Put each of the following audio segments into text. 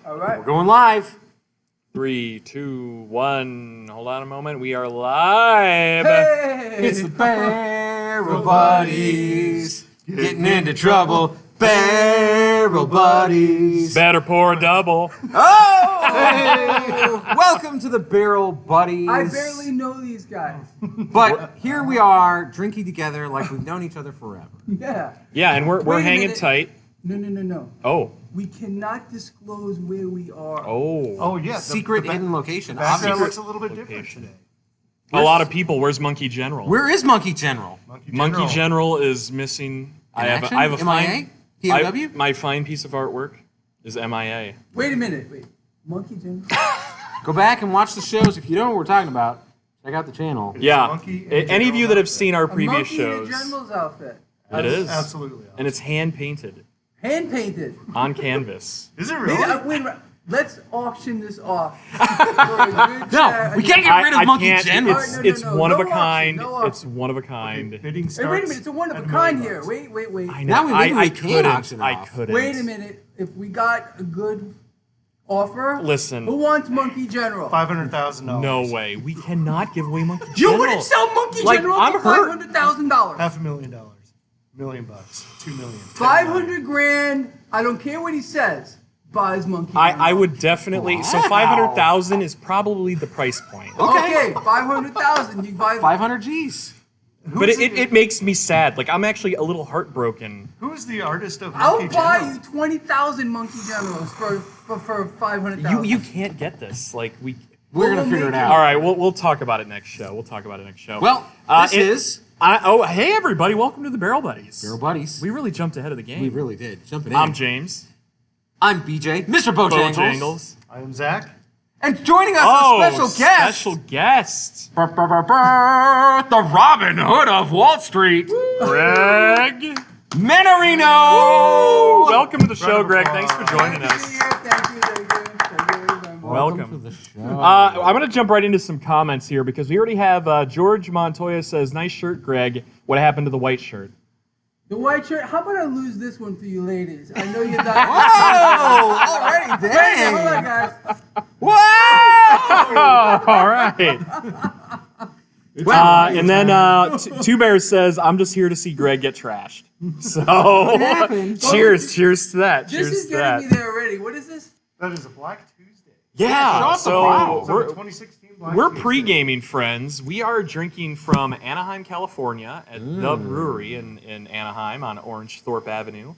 All right. We're going live. 3, 2, 1. Hold on a moment. We are live. Hey! It's the Barrel Buddies getting into trouble. Barrel Buddies. Better pour a double. Oh! Welcome to the Barrel Buddies. I barely know these guys. But here we are drinking together like we've known each other forever. Yeah. Yeah, and we're Wait a hanging minute. tight. No. Oh. We cannot disclose where we are. Oh. Yeah. Secret hidden location. Background Obviously. looks a little bit different today. A lot of people. Where's Monkey General? Where is Monkey General? Monkey General is missing. I have a fine. POW? My fine piece of artwork is MIA. Wait a minute. Wait. Monkey Jim. Go back and watch the shows. If you don't know what we're talking about, check out the channel. Yeah. Monkey in Any of general you that have outfit. seen our A previous monkey shows, in a general's outfit. it is Absolutely. and it's hand painted Hand painted. on canvas. Is it Maybe, really? wait, let's auction this off. For a good No, chat. we can't get rid of Monkey can't. General. It's, All right, no, it's no, one no of a auction, kind. no auction. It's one of a kind. Bidding Hey, starts wait a minute. It's a one of at a $1 kind million. here. Wait. I know. Now we legally I can't couldn't. auction it I off. couldn't. Wait a minute. If we got a good offer, Listen. who wants Monkey General? $500,000. No way. We cannot give away Monkey You General. wouldn't sell Monkey Like, General I'm for hurt. $500,000. $500,000. $1 million. $2 million. 500 grand. I don't care what he says. Buys Monkey General. I would definitely. So Wow. 500,000 is probably the price point. Okay, 500,000. You buy 500 G's. But it makes me sad. Like, I'm actually a little heartbroken. Who is the artist of I'll Monkey buy General? you 20,000 Monkey Generals for 500,000. You can't get this. Like, we. We're going to figure it out. All right, we'll talk about it next show. Well, this is hey everybody, welcome to the Barrel Buddies. Barrel Buddies. We really jumped ahead of the game. We really did. Jumping in. I'm James. I'm BJ, Mr. Bojangles. Bojangles. I am Zach. And joining us, Oh, a special guest. Special guest. The Robin Hood of Wall Street, Greg. Menarino. Welcome to the show, Round of Greg. applause. Thanks for joining Thank us. you. Thank you very much. Welcome. to the show. I'm going to jump right into some comments here because we already have George Montoya says, "Nice shirt, Greg. What happened to the white shirt?" The white shirt. How about I lose this one for you ladies? I know you're not. Whoa! Already, Hold on, dang! guys. Whoa! Oh, all right. And then Two Bears says, "I'm just here to see Greg get trashed." So, happened? cheers to that. This Cheers is to getting that. me there already. What is this? That is a Black Tuesday. Yeah. show off the So bottle. So the 2016 Black we're Tuesday. pre-gaming, friends. We are drinking from Anaheim, California, at the brewery in Anaheim on Orange Thorpe Avenue.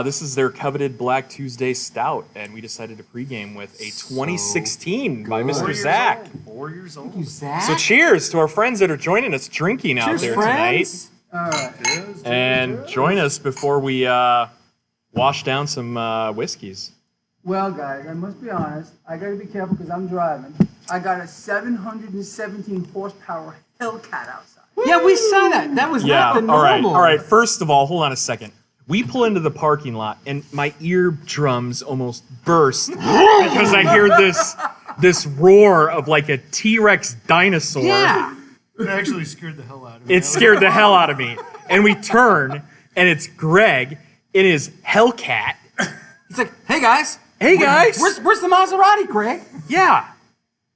This is their coveted Black Tuesday Stout, and we decided to pre-game with a 2016 by 4 Mr. years Zach. old. 4 years old. You, Zach. So cheers to our friends that are joining us drinking out Cheers, there friends. All right. Cheers, tonight. And cheers. join us before we wash down some whiskeys. Well, guys, I must be honest. I got to be careful because I'm driving. I got a 717 horsepower Hellcat outside. Yeah, we saw that. That was Yeah, not the all right. normal. All right, first of all, hold on a second. We pull into the parking lot, and my eardrums almost burst because I hear this roar of like a T-Rex dinosaur. Yeah. It actually scared the hell out of me. It scared the hell out of me. And we turn, and it's Greg in his Hellcat. He's like, hey guys. Hey, guys. Where's the Maserati, Greg? Yeah.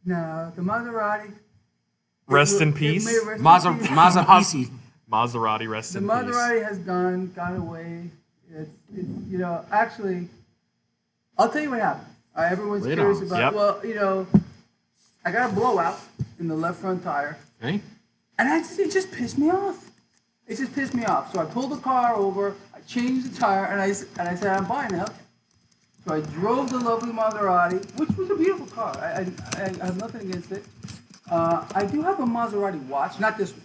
No, the Maserati. Rest in It peace. may rest in peace. Maserati. Maserati, rest The in peace. Maserati has gone away. It's actually, I'll tell you what happened. Everyone's Lay it curious on. about Yep. Well, I got a blowout in the left front tire, Okay. and it just pissed me off. It just pissed me off. So I pulled the car over, I changed the tire, and I said, I'm buying it. So I drove the lovely Maserati, which was a beautiful car. I have nothing against it. I do have a Maserati watch, not this one.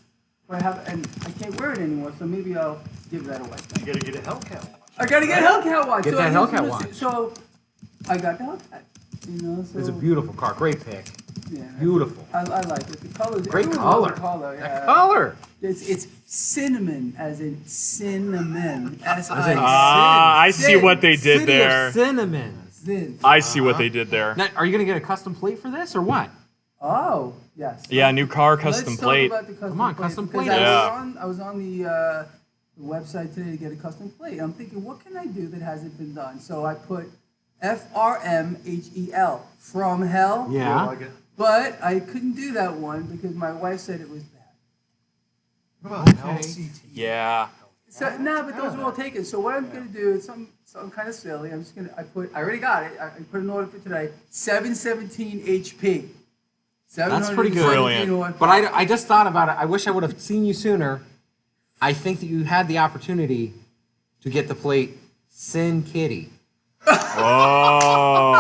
But I have, and I can't wear it anymore, so maybe I'll give that away. You gotta get a Hellcat watch. I gotta get a Hellcat watch. Get so that I Hellcat was- watch. So I got the Hellcat. You know, so It's a beautiful car. Great pick. yeah, Beautiful. I like it. The color. Great everyone color. loves the color. Yeah. Color. It's cinnamon, as in cinnamon. I see what they did City there. of Cinnamon. Sin. I see what they did there. Now, are you going to get a custom plate for this or what? Oh, yes. Yeah, new car, custom Let's plate. Talk about the custom Come on, plate, custom because plate. I was on the website today to get a custom plate. I'm thinking, what can I do that hasn't been done? So I put FRMHEL, from hell. Yeah. I like it. But I couldn't do that one because my wife said it was bad. What about LCT? Yeah. So no, but those are all taken. So what I'm gonna do is something kind of silly. I already got it. I put an order for today. 717 HP. That's pretty good. 717 Brilliant. But I just thought about it. I wish I would have seen you sooner. I think that you had the opportunity to get the plate Sin Kitty. Oh.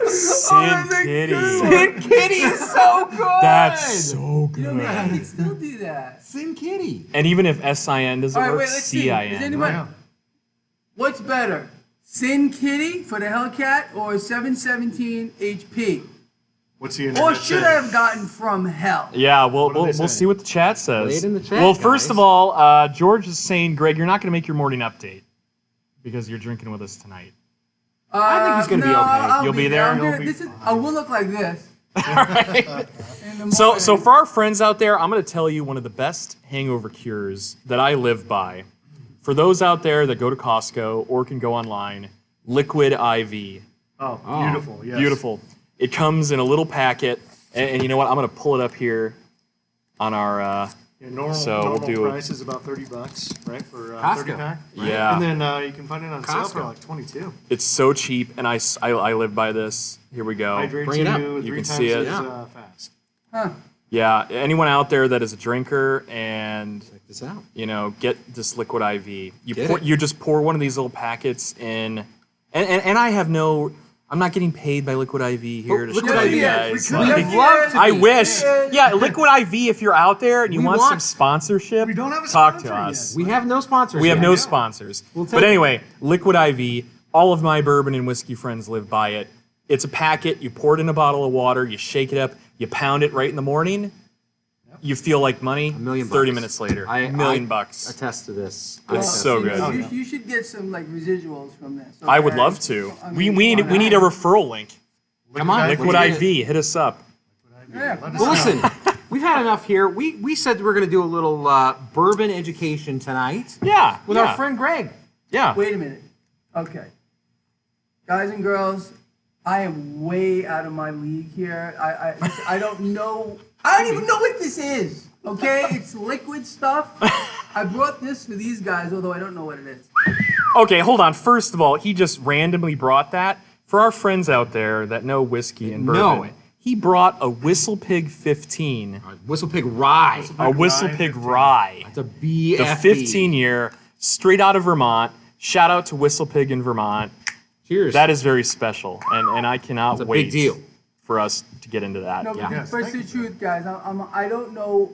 Sin Kitty. Sin Kitty is so good. That's so You know, good. maybe I can still do that. Sin Kitty. And even if SIN doesn't All right, work, wait, let's see. CIN. Is anybody? Yeah. What's better, Sin Kitty for the Hellcat or 717 HP? What's the internet Or should say? I have gotten from hell? Yeah, we'll What do they we'll say? see what the chat says. Lay it in the chat, well, first guys. of all, George is saying, Greg, you're not going to make your morning update because you're drinking with us tonight. I think he's gonna be no, okay. I'll You'll be there? I'm You'll gonna- be this is, fine. I will look like this. All right. In the So morning. for our friends out there, I'm going to tell you one of the best hangover cures that I live by. For those out there that go to Costco or can go online, Liquid IV. Oh, beautiful. Yes. Beautiful. It comes in a little packet, and you know what? I'm going to pull it up here on our. Yeah, normal So we'll do- price is about $30, right, for Costco. 30 pack. Yeah. And then you can find it on sale for Costco. like 22. It's so cheap, and I live by this. Here we go. Hydrates bring it up. you You 3 can times see it. as Yeah. fast. Huh. Yeah, anyone out there that is a drinker and Check this out. get this Liquid IV. Get it. You just pour one of these little packets in, and I have no. I'm not getting paid by Liquid IV here to Liquid show IV, you yeah, guys. we Like, could- We'd love to I be. wish. Yeah. Yeah, Liquid IV. If you're out there and you We want want- some sponsorship, We don't have a talk sponsor to us. yet. We have no sponsors. We have yet. no sponsors. We'll take But it. anyway, Liquid IV, all of my bourbon and whiskey friends live by it. It's a packet, you pour it in a bottle of water, you shake it up, you pound it right in the morning, you feel like money, $1,000,000 30 minutes later. I- $1,000,000 I bucks. Attest to this. It's I so attest to good. this. You should get some like residuals from this. I would okay? love to. I mean, We come need on, we need a referral link. Come on, Liquid let's get it. IV, hit us up. Yeah. Let us Well, know. listen, we've had enough here. We said we were going to do a little bourbon education tonight Yeah. with yeah, our friend Greg. Yeah. Wait a minute. Okay. Guys and girls, I am way out of my league here. I don't know. I don't even know what this is. Okay? It's liquid stuff. I brought this for these guys, although I don't know what it is. Okay, hold on. First of all, he just randomly brought that. For our friends out there that know whiskey and bourbon, Know it. he brought a Whistle Pig 15, Whistle Pig Rye. a Whistle Pig Rye. It's a BFE. The 15-year, straight out of Vermont. Shout out to Whistle Pig in Vermont. Cheers. That is very special, and I cannot It's a wait big deal. for us to get into that. No, Yeah. but Yes, first thank the truth, guys, I don't know.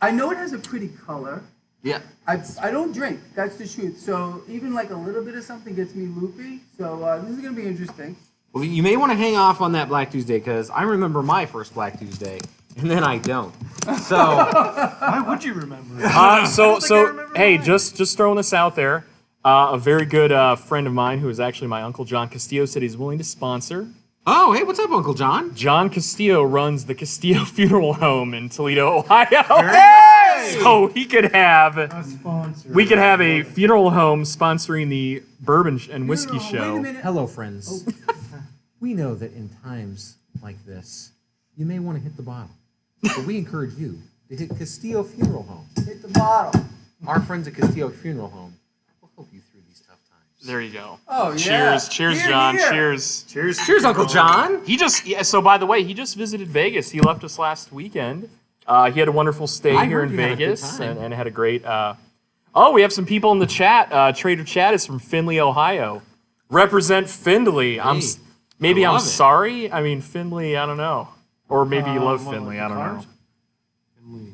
I know it has a pretty color. Yeah. I don't drink. That's the truth. So even like a little bit of something gets me loopy. So this is gonna be interesting. Well, you may want to hang off on that Black Tuesday because I remember my first Black Tuesday, and then I don't. So Why would you remember? So think I remember hey, mine. just throwing this out there. A very good friend of mine, who is actually my uncle John Castillo, said he's willing to sponsor. oh, hey, what's up, Uncle John? John Castillo runs the Castillo Funeral Home in Toledo, Ohio. Hey! So he could have, A sponsor. we could have a funeral home sponsoring the bourbon and whiskey No, wait a show. minute. Hello, friends. We know that in times like this, you may want to hit the bottle, but we encourage you to hit Castillo Funeral Home. Hit the bottle. Our friends at Castillo Funeral Home will help you through these tough times. There you go. Oh yeah. Cheers, Here, John. here. Cheers. Cheers. Cheers, Uncle John. He just, yeah, so by the way, he just visited Vegas. He left us last weekend. He had a wonderful stay I here heard in you had a good Vegas time. and had a great. Oh, we have some people in the chat. Trader Chad is from Findlay, Ohio. Represent Findlay. Maybe I I'm love it. sorry. I mean, Findlay, I don't know. Or maybe you love what, Findlay. like I don't know. cars? Finley.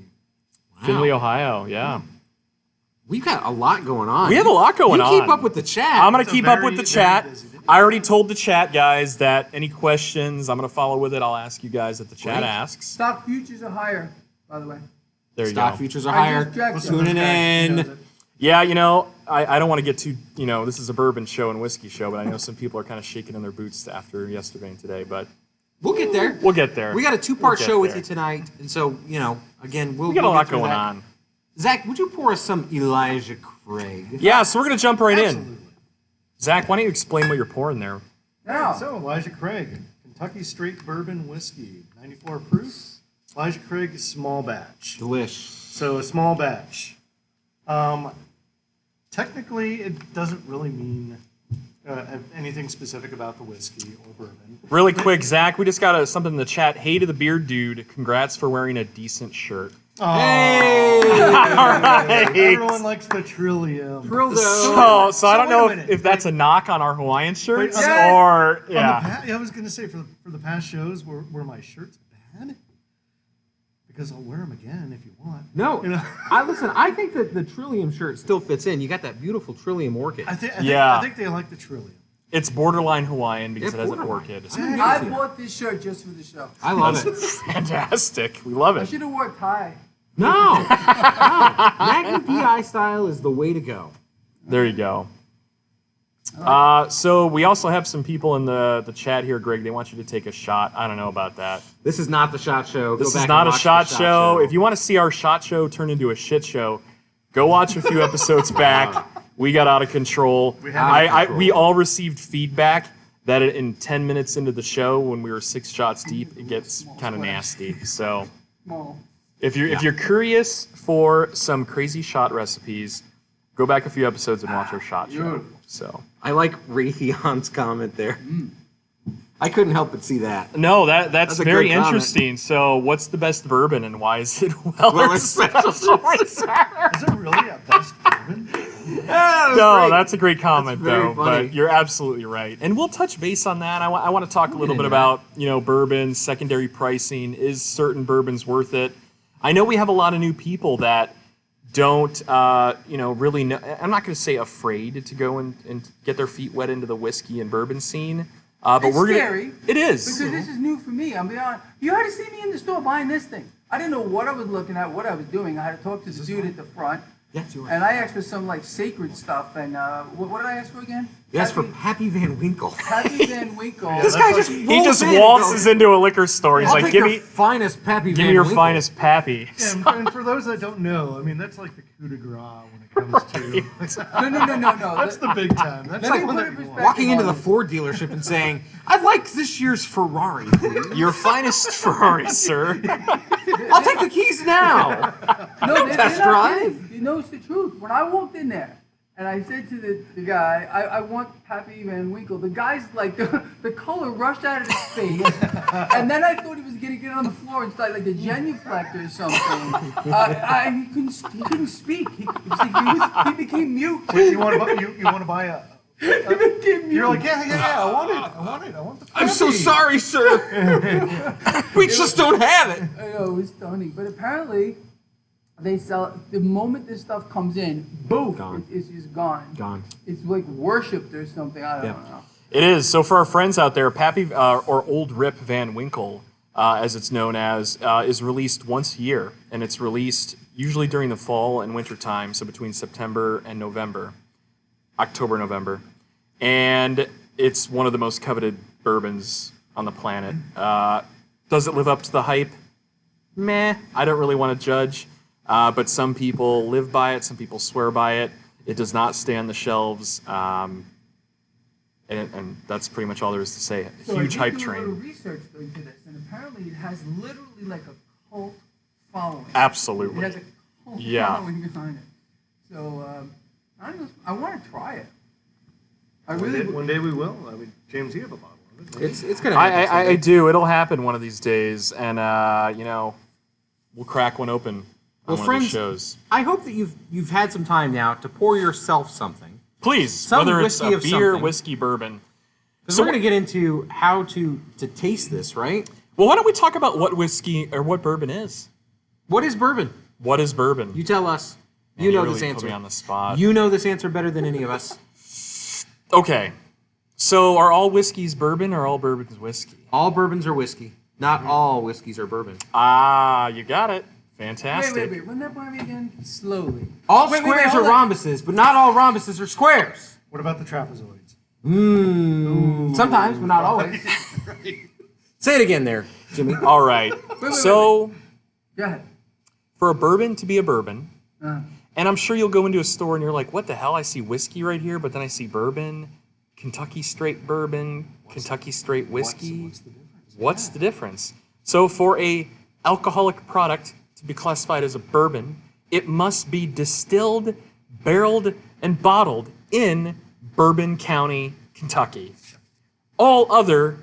Findlay, Ohio. Yeah. We've got a lot going on. We have a lot going you on. keep up with the chat. I'm going It's to a keep up very, with the very chat. busy day. I already told the chat guys that any questions, I'm going to follow with it. I'll ask you guys that the chat Great. asks. Stock futures are higher, by the way. There you Stock go. futures are I higher. just checked Listen, them. Tuning this guy knows in. it. Yeah, you know, I don't want to get too, this is a bourbon show and whiskey show, but I know some people are kind of shaking in their boots after yesterday and today, but We'll get there. we'll get there. We got a two-part We'll get show with there. you tonight, and so again, We got a we'll lot get through going that. on. Zach, would you pour us some Elijah Craig? Yeah, so we're going to jump right in. Absolutely. Zach, why don't you explain what you're pouring there? Now, So, Elijah Craig, Kentucky Straight Bourbon Whiskey, 94 proof. Elijah Craig, small batch. Delish. So, a small batch. Technically, it doesn't really mean anything specific about the whiskey or bourbon. Really quick, Zach, we just got something in the chat. Hey to the beard dude, congrats for wearing a decent shirt. Hey! Everyone likes the Trillium. So I don't wait a know minute. if that's a knock on our Hawaiian shirts Wait, or I was going to say, for the past shows, were my shirts bad? Because I'll wear them again if you want. No, You know? I think that the Trillium shirt still fits in. You got that beautiful Trillium orchid. I think they like the Trillium. It's borderline Hawaiian because Yeah, it has an borderline. orchid. I bought this shirt just for the show. I love it. That's fantastic. We love I it. should have wore a tie. No, Magnum PI style is the way to go. There you go. So we also have some people in the chat here, Greg. They want you to take a shot. I don't know about that. This is not the shot show. This Go is back not and a watch shot the show. If you want to see our shot show turn into a shit show, go watch a few episodes back. We got out of control. We all received feedback that in 10 minutes into the show, when we were 6 shots deep, it gets kind of nasty. So Small. if you're curious for some crazy shot recipes, go back a few episodes and watch our shot show. Beautiful. So I like Raytheon's comment there. I couldn't help but see that. no, that's a very good comment. interesting. So what's the best bourbon and why is it Weller Weller Special Special Reserve? Is it really a best bourbon? No, that's a great comment, That's very though. funny. But you're absolutely right, and we'll touch base on that. I want to talk a little bit into about bourbon, secondary pricing. Is certain bourbons worth it? I know we have a lot of new people that don't, really know. I'm not going to say afraid to go and get their feet wet into the whiskey and bourbon scene. But It's we're scary. It is. Because this is new for me. I'm being honest. You had to see me in the store buying this thing. I didn't know what I was looking at, what I was doing. I had to talk to the dude at the front. Yeah, it's yours. And I asked for some like sacred stuff. And what did I ask for again? Yes, for Happy Van Winkle. Happy Van Winkle. This guy just He rolls just in and waltzes goes, into a liquor store. He's I'll like, take "Give your me, finest Pappy give Van me your Winkle." finest pappy." Yeah, and for those that don't know, I mean, that's like the coup de grace when it comes to... No. That's the big time. That's Let like me one put that it in you want. perspective. Walking into the Ford dealership and saying, "I'd like this year's Ferrari, please. Your finest Ferrari, sir. I'll take the keys now." No, they're Test not drive? kidding. You know, it's the truth. When I walked in there, and I said to the guy, I want Pappy Van Winkle, the guy's like, the color rushed out of his face. And then I thought he was going to get on the floor and start like a genuflect or something. He couldn't speak. He became mute. Wait, you want to buy a... He became mute. You're like, yeah, I want the I'm so Pappy. sorry, sir. We just don't have it. I know, it was stunning. But apparently, they sell the moment this stuff comes in, boom, Gone. it's just gone. Gone. It's like worshipped or something. I don't Yeah. know. It is. So for our friends out there, Pappy or Old Rip Van Winkle, as it's known as, is released once a year, and it's released usually during the fall and winter time, so between September and November, October, November, and it's one of the most coveted bourbons on the planet. Does it live up to the hype? Meh. I don't really want to judge, but some people live by it. Some people swear by it. It does not stay on the shelves. And that's pretty much all there is to say. So Huge I hype did do a little train. research into this, and apparently it has literally like a cult following. It Absolutely. has a cult Yeah. following behind it. So I want to try it. I One really day, one day we will. I mean, James, you have a bottle of it. It's gonna. I do. It'll happen one of these days, and we'll crack one open on Well, one of friends, these shows. I hope that you've had some time now to pour yourself something. Please, some whether it's whiskey a of beer, something. whiskey, bourbon. Because So we're going to get into how to taste this, right? Well, why don't we talk about what whiskey or what bourbon is? What is bourbon? What is bourbon? You tell us. Man, You know really this put answer. me on the spot. You know this answer better than any of us. Okay. So are all whiskeys bourbon or all bourbons whiskey? All bourbons are whiskey. Not all whiskeys are bourbon. Ah, you got it. Fantastic. wait. Run that by me again slowly. All Wait, squares hold are on. rhombuses, but not all rhombuses are squares. What about the trapezoids? Sometimes, but not always. Say it again there, Jimmy. All right. wait. So Go ahead. for a bourbon to be a bourbon, Uh, and I'm sure you'll go into a store and you're like, what the hell? I see whiskey right here, but then I see bourbon. Kentucky straight bourbon, Kentucky straight whiskey. What's the difference? What's the difference? So for a alcoholic product to be classified as a bourbon, it must be distilled, barreled, and bottled in Bourbon County, Kentucky. All other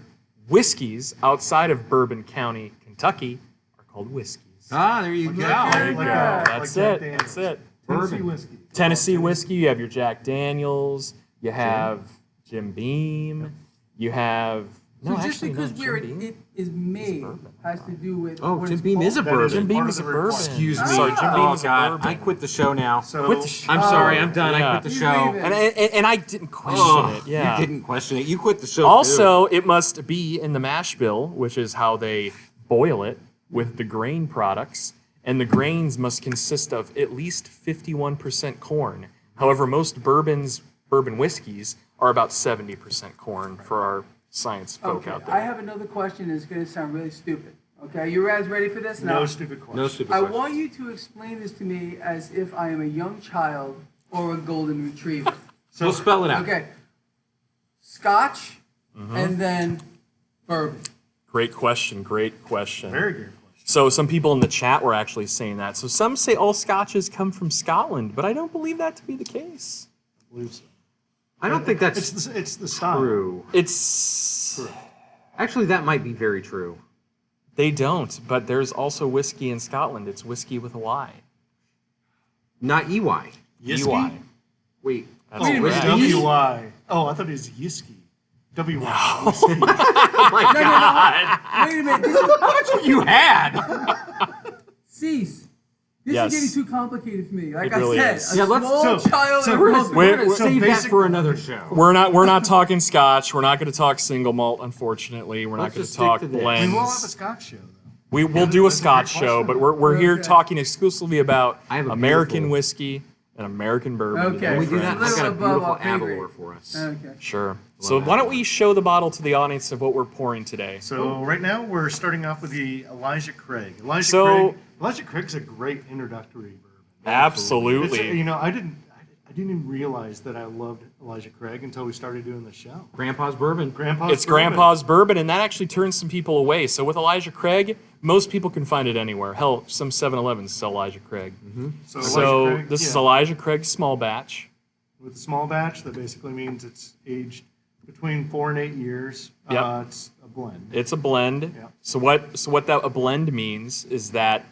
whiskeys outside of Bourbon County, Kentucky are called whiskeys. Ah, there you go. There you go. That's Jack it. Daniels. That's it. Tennessee Bourbon. whiskey. Tennessee whiskey, you have your Jack Daniels, you have Jim Beam, you have... So just because Jim where Beam. it is made bourbon. has to do with Oh, what Jim it's Beam is a called? That is bourbon. Jim Beam part is a of the bourbon. requirement. Excuse me. Sorry, Jim Beam Oh is a God, bourbon. I quit the show now. So Quit the show. I'm sorry, I'm done. Yeah. I quit the You show. leave it. And I didn't question Oh, it. Yeah. You didn't question it. You quit the show. Also, it must be in the mash bill, which is how they boil it with the grain products, and the grains must consist of at least 51% corn. However, most bourbon whiskeys are about 70% corn for our science folk Okay, out there. I have another question. It's going to sound really stupid. Okay, you guys ready for this? no stupid question. No stupid I question. want you to explain this to me as if I am a young child or a golden retriever. So we'll spell it out. Okay. Scotch and then bourbon. Great question. Great question. Very good question. So some people in the chat were actually saying that. So some say all scotches come from Scotland, but I don't believe that to be the case. I believe so. I don't think that's It's the style. true. It's Actually, that might be very true. they don't, but there's also whiskey in Scotland. It's whiskey with a Y. Not EY. Yiskey? EY. Wait. That's Wait a minute, correct. W-Y. Oh, I thought it was Yiskey. W-Y. Whiskey. Oh my God. Wait a minute. This is, That's what you had. cease. This Yes. is getting too complicated for me. Like It I really said, is. a Yeah, let's- small so- child. so and we're a gonna- golden- We're- We're gonna so save that basic- for another show. We're not talking Scotch. We're not going to talk single malt. Unfortunately, we're Let's not going just to talk stick to this. We will have a blends. Scotch show, though. We'll do a That's a Scotch great show, question. but we're here Okay. talking exclusively about I have a American beautiful- whiskey and American bourbon. Okay. today, Can we do that? friends. I've got a Little above beautiful our pay grade. Avalor for us. Okay. Sure. So that. why don't we show the bottle to the audience of what we're pouring today? So right now we're starting off with the Elijah Craig. So- Elijah Craig's a great introductory bourbon. Absolutely. It's, you know, I didn't even realize that I loved Elijah Craig until we started doing the show. Grandpa's bourbon. Grandpa's It's bourbon. Grandpa's bourbon, and that actually turns some people away. So with Elijah Craig, most people can find it anywhere. Hell, some 7-Elevens sell Elijah Craig. So, So Elijah Craig, this is yeah. Elijah Craig's small batch. With a small batch, that basically means it's aged between 4 and 8 years. Yep. It's a blend. It's a blend. Yeah. So what that a blend means is that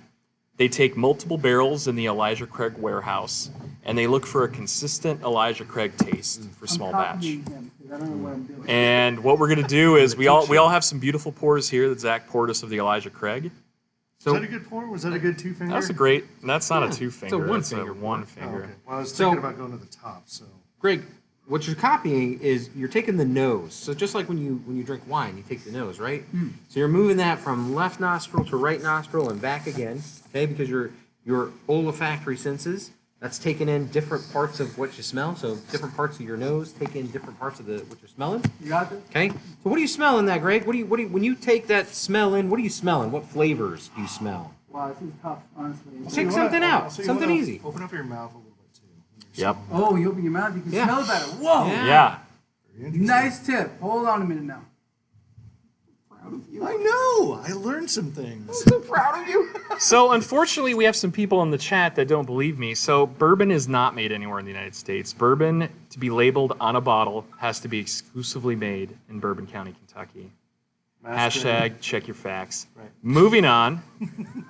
they take multiple barrels in the Elijah Craig warehouse, and they look for a consistent Elijah Craig taste for small I'm batch. copying him because I don't know what I'm doing. And what we're gonna do is we all have some beautiful pours here that Zach poured us of the Elijah Craig. Was that a good pour? Was that a good 2-finger? That's a great. That's not Yeah, a it's a 2-finger. one That's finger. a one Oh, finger. okay. Well, I was So- thinking about going to the top, so. Greg, what you're copying is you're taking the nose. So just like when you drink wine, you take the nose, right? So you're moving that from left nostril to right nostril and back again, okay? Because your olfactory senses, that's taking in different parts of what you smell. So different parts of your nose take in different parts of what you're smelling. You got this? Okay. So what do you smell in that, Greg? What do you when you take that smell in? What are you smelling? What flavors do you smell? Wow, this is tough, honestly. Take something out. So you Something wanna easy. Open up your mouth a little bit too. Yep. Oh, you open your mouth, you can Yeah. smell better. Whoa! Yeah. Yeah. Very interesting. Nice tip. Hold on a minute now. I know. I learned some things. So proud of you. So unfortunately, we have some people in the chat that don't believe me. So bourbon is not made anywhere in the United States. Bourbon, to be labeled on a bottle, has to be exclusively made in Bourbon County, Kentucky. Hashtag check your facts. Right. Moving on,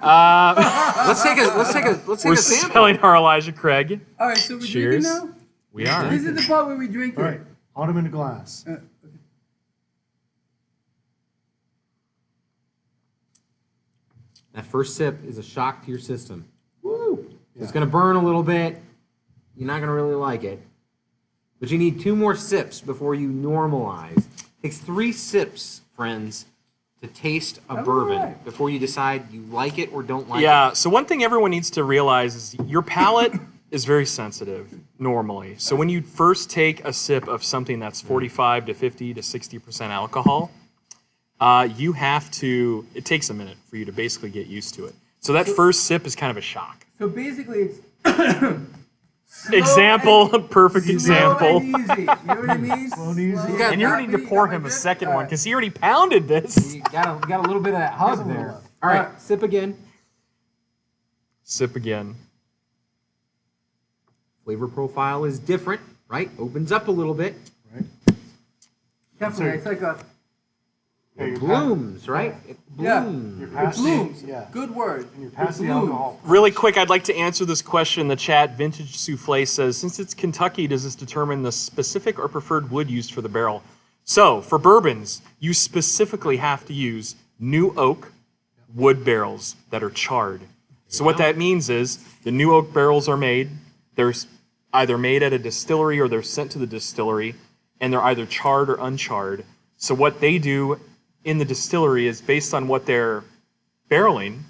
Let's take we're a sample. smelling our Elijah Craig. All right, so we're Cheers. drinking now? We are. This is the part where we drink All it. right. Autumn in a glass. That first sip is a shock to your system. Woo! It's going to burn a little bit. You're not going to really like it. But you need 2 more sips before you normalize. It takes 3 sips, friends, to taste a All bourbon right. before you decide you like it or don't like it. Yeah, so one thing everyone needs to realize is your palate is very sensitive normally. So when you first take a sip of something that's 45 to 50 to 60% alcohol, you have to, it takes a minute for you to basically get used to it. So that first sip is kind of a shock. So basically, it's Example, perfect Slow example. and easy. You know what I mean? Slow and easy. Slow got- And you're gonna need to happy, pour got my him a drip. second All one right. because he already pounded this. You got a little bit of that hug little there. left. All right, Alright. sip again. Sip again. Flavor profile is different, right? Opens up a little bit. Right? Definitely, it's like a Yeah, you're Blooms, right? It Yeah. blooms. You're it past blooms. the, yeah. Good word. And you're past It the blooms. alcohol. Really quick, I'd like to answer this question in the chat. Vintage Souffle says, since it's Kentucky, does this determine the specific or preferred wood used for the barrel? So, for bourbons, you specifically have to use new oak wood barrels that are charred. So what that means is the new oak barrels are made. They're either made at a distillery or they're sent to the distillery, and they're either charred or uncharred. So what they do in the distillery is based on what they're barreling,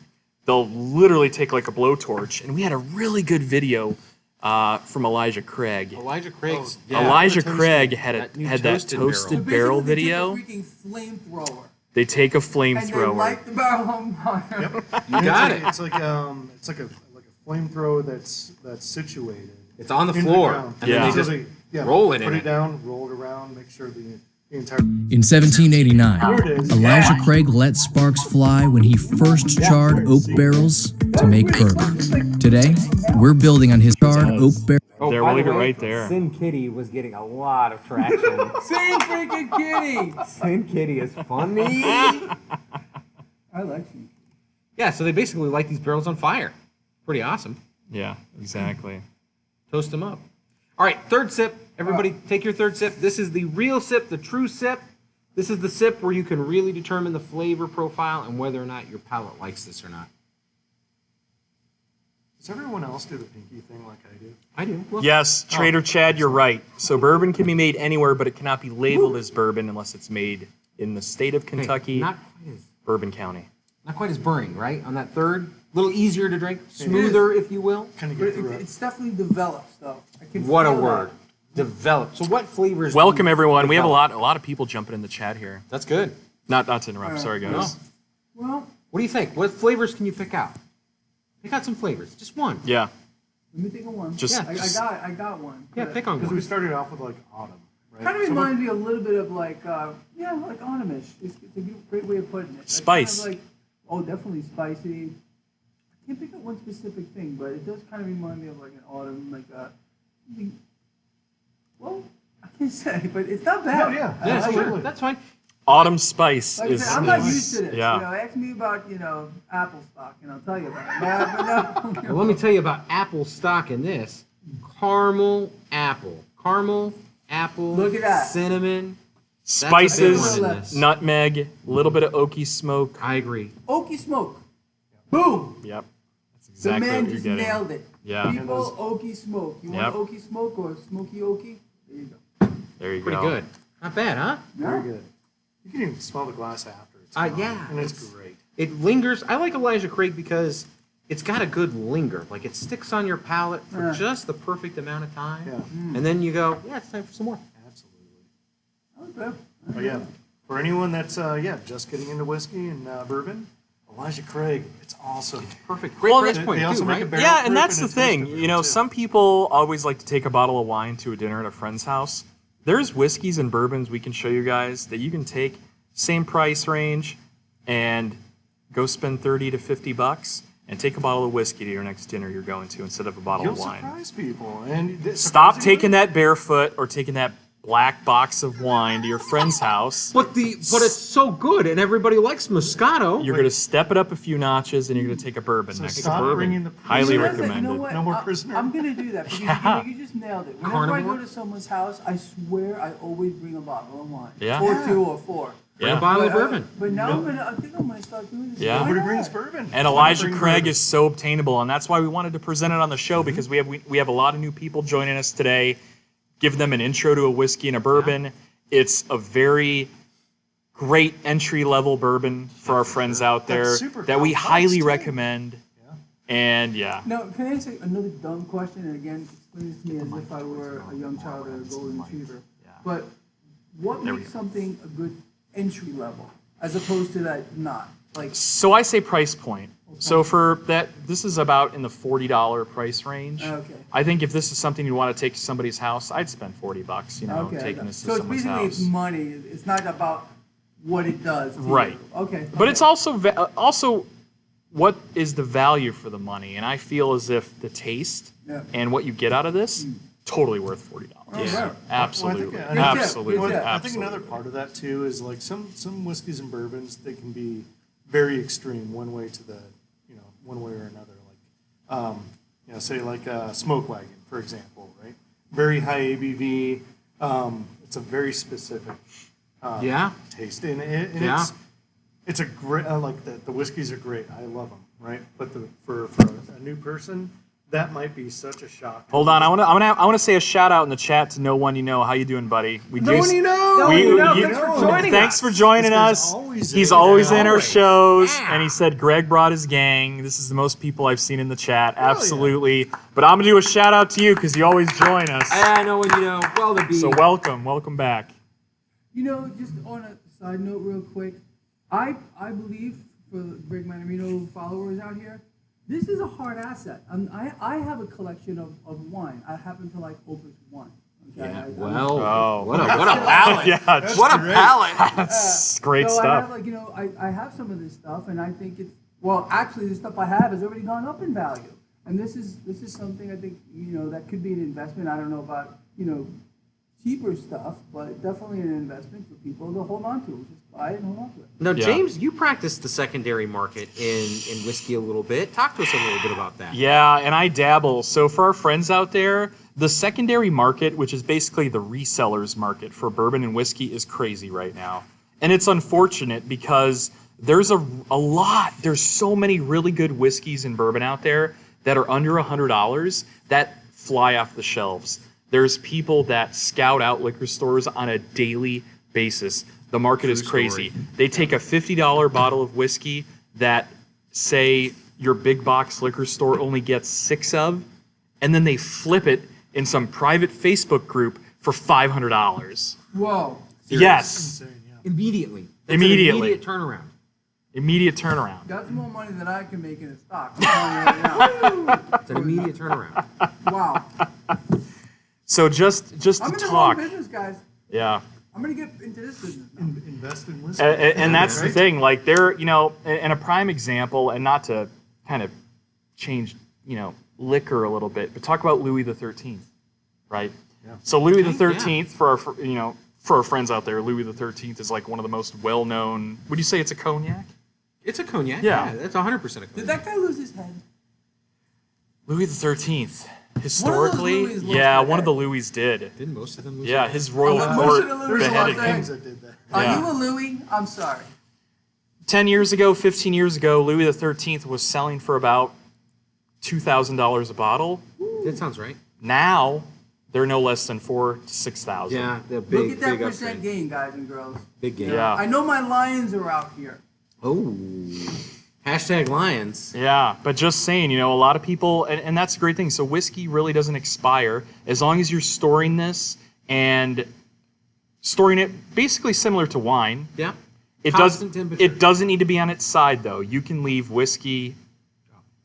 they'll literally take like a blowtorch. And we had a really good video from Elijah Craig. Elijah Craig's. Elijah toasted- Craig had that new that toasted toasted So barrel basically, they video. took a freaking flamethrower. They take a And they flamethrower. light the barrel on fire. Yep. You got it. It's like a flamethrower that's situated. It's on the in floor. ground. And Yeah. then So they just they- roll it put in it it. down, roll it around, make sure the entire. In 1789, There it is. Elijah Craig let sparks fly when he first charred oak barrels to make bourbon. Today, we're building on his charred oak barrel. Oh, There, by we'll the leave it way, right there. Sin Kitty was getting a lot of traction. Same freaking kitty. Sin Kitty is funny. I like you. Yeah, so they basically light these barrels on fire. Pretty awesome. Yeah, exactly. Toast them up. All right, third sip. Everybody take your third sip. This is the real sip, the true sip. This is the sip where you can really determine the flavor profile and whether or not your palate likes this or not. Does everyone else do the pinky thing like I do? I do. Look. Yes, Trader Chad, you're right. So bourbon can be made anywhere, but it cannot be labeled as bourbon unless it's made in the state of Okay, Kentucky, not quite as Bourbon County. not quite as burning, right? On that third, a little easier to drink, smoother, if you will. Kind of But get through it. it's definitely develops, though. I can What a feel word. Develop. So what flavors? do Welcome you everyone. We have develop? a lot of people jumping in the chat here. That's good. Not to interrupt. Sorry guys. No. that. Well, What do you think? What flavors can you pick out? Pick out some flavors. Just one. Yeah. let me think of one. Just- I got one. Yeah, pick on Because one. we started off with like autumn, right? Kind of So what- reminds me a little bit of like, like autumnish. It's a great way of putting it. It's Spice. Kind of like, oh, definitely spicy. I can't pick up one specific thing, but it does kind of remind me of like an autumn, like something. Well, I can't say, but it's not bad. No, yeah, I Yeah, like sure. it. absolutely. That's fine. Autumn spice Like I is, said, I'm not is- used to this. Yeah. You know, ask me about apple stock, and I'll tell you about it. But no, Well, let me tell you about apple stock in this. Caramel apple. Caramel apple. Look at that. Cinnamon. Spices, one in this. nutmeg, a little bit of oaky smoke. I agree. Oaky smoke. Boom. Yep. That's The exactly man what you're just getting. nailed it. Yeah. People, oaky smoke. You Yep. want oaky smoke or smoky oaky? There you go. There you Pretty go. good. Not bad, huh? Very good. You can even smell the glass after. It's gone, Yeah, and it's it's- great. It lingers. I like Elijah Craig because it's got a good linger. Like it sticks on your palate for Yeah. just the perfect amount of time. Yeah, And then you go, yeah, it's time for some more. absolutely. Okay. But yeah, for anyone that's just getting into whiskey and bourbon, Elijah Craig, it's awesome. Perfect. Great Well, price they point, also too, make a right? barrel Yeah, proof and that's the it's roasted thing. barrel, You know, too. some people always like to take a bottle of wine to a dinner at a friend's house. There's whiskeys and bourbons we can show you guys that you can take same price range and go spend 30 to 50 bucks and take a bottle of whiskey to your next dinner you're going to instead of a bottle You'll of wine. surprise people. And Stop surprisingly- taking that barefoot or taking that black box of wine to your friend's house. But it's so good, and everybody likes Moscato. You're going to step it up a few notches and you're going to take a bourbon So next to stop bourbon. bringing the Highly You know what? recommended. what? No more I- prisoner? I'm gonna do that because Yeah. you just nailed it. Whenever I Carnivore? go to someone's house, I swear I always bring a bottle of wine. Yeah. Or Yeah. 2 or 4. Bring a Yeah. bottle of But, bourbon. But now I think I'm gonna start doing this. Yeah. Why Nobody not? brings bourbon. And Elijah Bring Craig bourbon. is so obtainable, and that's why we wanted to present it on the show because we have a lot of new people joining us today. Give them an intro to a whiskey and a bourbon. It's a very great entry level bourbon for our friends out there That's super that we complex, highly too. recommend. Yeah. And yeah, Now, can I ask you another dumb question? And again, explain this to me as if I were a young child or a golden retriever. But what There we makes go. something a good entry level? as opposed to that not? Like, So I say price point. So for that, this is about in the $40 price range. Okay. I think if this is something you want to take to somebody's house, I'd spend $40. okay. Taking this to So it's someone's basically house. it's money. It's not about what it does. to Right. you. Okay. But it's also what is the value for the money? And I feel as if the taste Yeah. and what you get out of this, totally worth $40. Yeah. Absolutely, Well, I think- absolutely, Good tip. I think absolutely. another part of that too is like some whiskeys and bourbons, they can be very extreme one way to the, one way or another. Like, say like a Smoke Wagon, for example, right? Very high ABV. It's a very specific Yeah. taste, and Yeah. it's a great. Like the whiskeys are great. I love them, right? But for a new person, that might be such a shock. Hold on, I want to say a shout out in the chat to No One You Know. How you doing, buddy? We No one you know. We- No one you know. you- Thanks for joining Thanks us. for joining This guy's us. always He's in. always in our Always. shows, Yeah. and he said Greg brought his gang. This is the most people I've seen in the chat. Absolutely. But I'm gonna do a shout out to you because you always join us. I know when you know. Well, to be. So welcome back. Just on a side note, real quick, I believe for the Greg Manarino followers out here, this is a hard asset. I have a collection of wine. I happen to like Opus wine. Okay? Yeah. I- Well. Oh. What a palate. Yeah, What a palate. that's great so stuff. I have I have some of this stuff, and I think it's actually the stuff I have has already gone up in value, and this is something I think that could be an investment. I don't know about cheaper stuff, but definitely an investment for people to hold on to. Just buy it and hold on to it. Now, Yeah. James, you practice the secondary market in whiskey a little bit. Talk to us a little bit about that. Yeah, and I dabble. So for our friends out there, the secondary market, which is basically the resellers market for bourbon and whiskey, is crazy right now. And it's unfortunate because there's there's so many really good whiskeys and bourbon out there that are under $100 that fly off the shelves. There's people that scout out liquor stores on a daily basis. The market is crazy. story. They take a $50 bottle of whiskey that, say, your big box liquor store only gets 6 of, and then they flip it in some private Facebook group for $500. Whoa! Yes, Insane, yeah. Immediately. It's Immediately. An immediate turnaround. immediate turnaround. That's more money than I can make in a stock. I'm telling you right It's an immediate turnaround. now. Wow! So just I'm to in the wrong talk, business, guys. yeah. I'm gonna get into this business now. Invest in whiskey. And that's the Right? thing. Like they're, and a prime example, and not to kind of change, liquor a little bit, but talk about Louis the 13th, right? Yeah. So Louis the Okay, 13th, for our friends out there, Louis the 13th is like one of the most well-known. Would you say it's a cognac? It's a cognac. Yeah. That's 100% a cognac. Did that guy lose his head? Louis the 13th, historically, Louis lost yeah, their one of the head. Louis did. Didn't most of them lose Yeah, their his royal Most court of the Louis There's a lot beheaded of him. things that did that. Are Yeah. you a Louis? I'm sorry. 10 years ago, 15 years ago, Louis the 13th was selling for about $2,000 a bottle. That sounds right. Now, they're no less than 4,000 to 6,000. Yeah, the Look big, at that big percent upgrade. gain, guys and girls. Big game. Yeah. I know my Lions are out here. Oh. Hashtag Lions. Yeah, but just saying, a lot of people, and that's a great thing. So whiskey really doesn't expire as long as you're storing this and storing it basically similar to wine. Yeah. It Constant does. temperature. It doesn't need to be on its side though. You can leave whiskey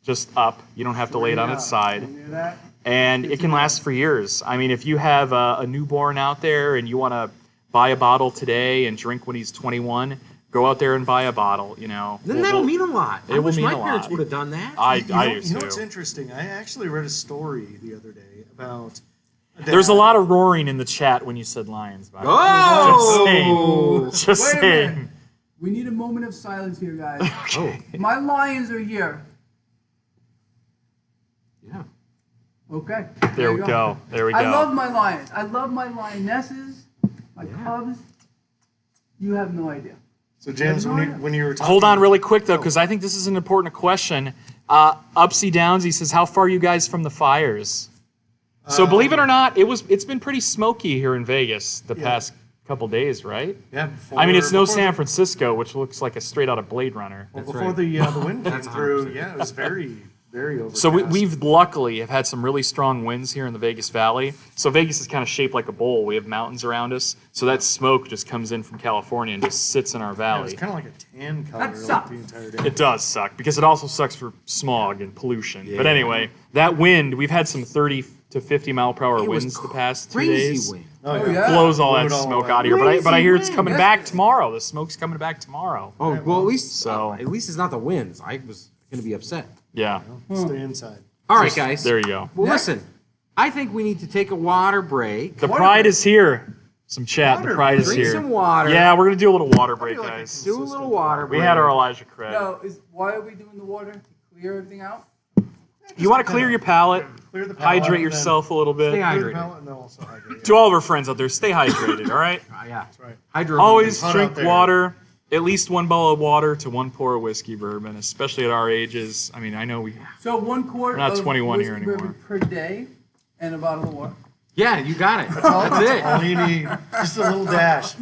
just up. You don't have to lay it on its side. You hear that? And it can last for years. I mean, if you have a newborn out there and you want to buy a bottle today and drink when he's 21, go out there and buy a bottle. Then that'll mean a lot. I It will wish mean my a parents lot. would have done that. I You know used what's to. interesting? I actually read a story the other day about. There's a lot of roaring in the chat when you said lions. By the way. Oh! Just saying. Just Wait a saying. minute. We need a moment of silence here, guys. Oh. My Lions are here. Yeah. Okay. There you we go. There we go. I love my Lions. I love my Lionesses, my Yeah. Cubs. You have no idea. So James, when you were talking, Hold on really quick though, because I think this is an important question. Upsy Downsy says, "How far are you guys from the fires?" So believe it or not, it's been pretty smoky here in Vegas the past couple days, right? yeah, I mean, it's no before- San Francisco, which looks like a straight out of Blade Runner. Well, That's before right. the wind came That's through, 100%. yeah, it was very, very overcast. So we've luckily have had some really strong winds here in the Vegas Valley. So Vegas is kind of shaped like a bowl. We have mountains around us. So that smoke just comes in from California and just sits in our Yeah, valley. it's kind of like a tan color That like sucks. the entire day. It does suck because it also sucks for smog and pollution. But Yeah. anyway, that wind, we've had some 30 to 50 mile per hour It was winds the past 2 crazy days. wind. Oh, yeah. Blows all Blew that it all smoke away. out of here. But I hear it's Crazy coming wind. back tomorrow. The smoke's coming back tomorrow. Oh well, at least So- at least it's not the winds. I was going to be upset. Yeah. Stay inside. All right, guys. There you go. Well, Next. listen. I think we need to take a water break. The pride is here. Some chat. The Water pride is Drink here. some water. Yeah, we're gonna do a little water break, Probably like a guys. Do a little water We break. had our Elijah cred. No, why are we doing the water? To clear everything out? You want to clear your palate, Clear the palate, hydrate and then yourself a little Stay bit. hydrated. Clear the palate and then also hydrate. To all of our friends out there, stay hydrated. All right. Yeah. That's right. Hydro. Always hot drink out there. water. At least 1 bottle of water to 1 pour of whiskey bourbon, especially at our ages. I mean, I know we. So 1 quart We're not of 21 here whiskey bourbon anymore. per day and a bottle of water. Yeah, you got it. That's it. All you need, just a little dash.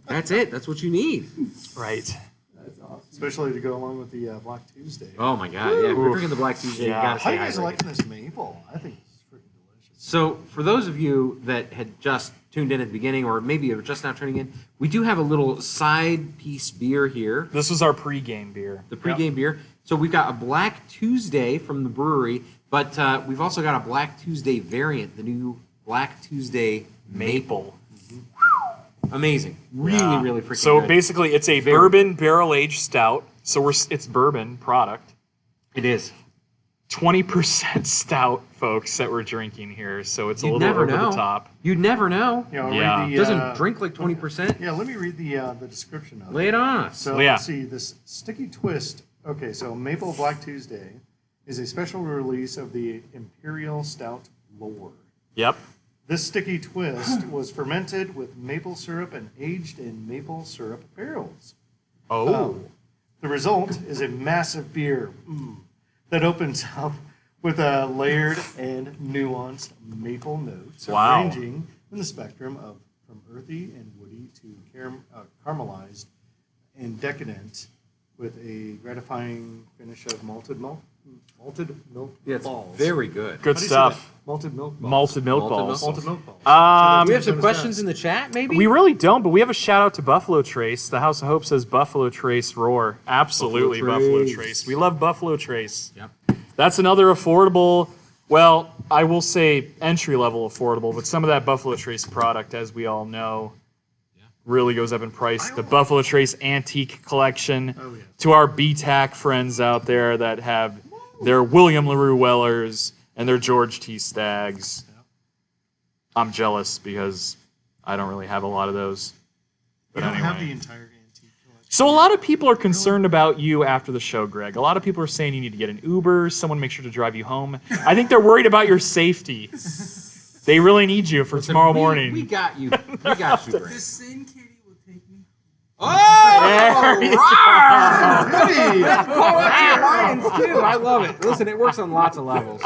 That's it. That's what you need. Right. That's awesome. Especially to go along with the Black Tuesday. Oh my God. Yeah, if we're drinking the Black Tuesday. Yeah. You gotta How stay you guys hydrated. liking this maple? I think this is freaking delicious. So, for those of you that had just tuned in at the beginning, or maybe are just now tuning in, we do have a little side piece beer here, This was our pregame beer. the pregame beer. So we've got a Black Tuesday from the brewery, but we've also got a Black Tuesday variant, the new Black Tuesday Maple. Amazing, really, Yeah. really freaking So good. basically, it's a Very- bourbon barrel-aged stout. So it's bourbon product. It is. 20% stout, folks, that we're drinking here. So it's a You'd little never over know. the top. You'd never know. Yeah, I'll Yeah. read the, It doesn't drink like 20%. Yeah, let me read the description of it. Lay it on us. So Yeah. let's see, this sticky twist. Okay, so Maple Black Tuesday is a special release of the Imperial Stout lore. Yep. This sticky twist was fermented with maple syrup and aged in maple syrup barrels. Oh. The result is a massive beer that opens up with a layered and nuanced maple notes, Wow. ranging in the spectrum of from earthy and woody to caramelized and decadent, with a gratifying finish of malted milk Yeah, it's balls. very good. Good How do you say stuff. that? Malted milk balls. Malted milk Malted balls. Malted milk balls. Do we have Known some as questions that. in the chat, maybe? We really don't, but we have a shout out to Buffalo Trace. The House of Hope says Buffalo Trace roar. Absolutely, Buffalo Buffalo Trace. Trace. We love Buffalo Trace. Yep. That's another affordable, well, I will say entry level affordable, but some of that Buffalo Trace product, as we all know, really goes up in price. The Buffalo Trace Antique Collection. Oh, yeah. To our BTAC friends out there that have their William LaRue Wellers and their George T. Staggs. I'm jealous because I don't really have a lot of those. We But don't have the anyway. entire antique collection. So a lot of people are concerned about you after the show, Greg. A lot of people are saying you need to get an Uber, someone make sure to drive you home. I think they're worried about your safety. They really need you for tomorrow morning. We got you. We got you, Greg. This same kitty will take me. Lions too. I love it. Listen, it works on lots of levels.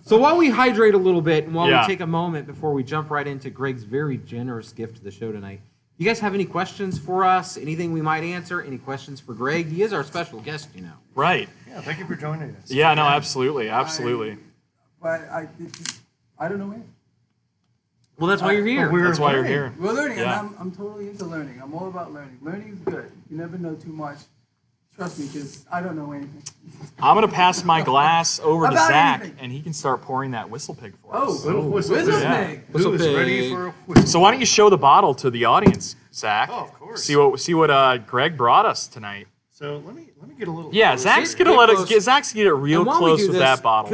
So while we hydrate a little bit and while Yeah. we take a moment before we jump right into Greg's very generous gift to the show tonight, you guys have any questions for us? Anything we might answer? Any questions for Greg? He is our special guest, you know. Right. Yeah, thank you for joining us. Yeah, no, absolutely. Absolutely. But I don't know it. Well, that's why you're here. We're That's why you're learning. here. We're learning, Yeah. and I'm totally into learning. I'm all about learning. Learning is good. You never know too much. Trust me, because I don't know anything. I'm going to pass my glass over to About Zach, anything. and he can start pouring that whistle pig for Oh, us. Little whistle. Whistle Yeah. pig. Who is Whistle ready pig. for a whistle? So why don't you show the bottle to the audience, Zach? Oh, of course. See what Greg brought us tonight. So let me get a little. Yeah, closer. Zach's gonna Get let close. us. Zach's gonna get real And while we close do with this, that bottle.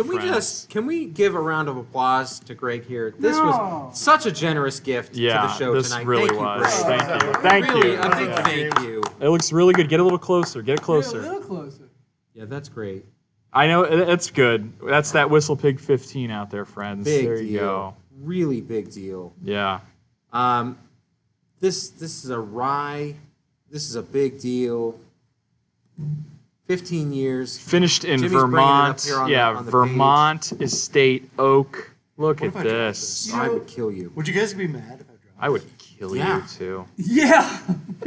Can we give a round of applause to Greg here? This No. was such a generous gift Yeah, to the show this tonight. really Thank you, was. Greg. Thank you. Thank Really, you. a big Yeah. thank you. It looks really good. Get a little closer. Get it Get a closer. little closer. Yeah, that's great. I know it's good. That's that Whistle Pig 15 out there, friends. Big there deal. you go. Really big deal. Yeah. This is a rye. This is a big deal. 15 years. Finished in Jimmy's bringing it up Vermont. here on Yeah, the Vermont Estate Oak. Look What at if I tried this. You I know- would kill you. Would you guys be mad if I dropped? I would kill Yeah. you too. Yeah.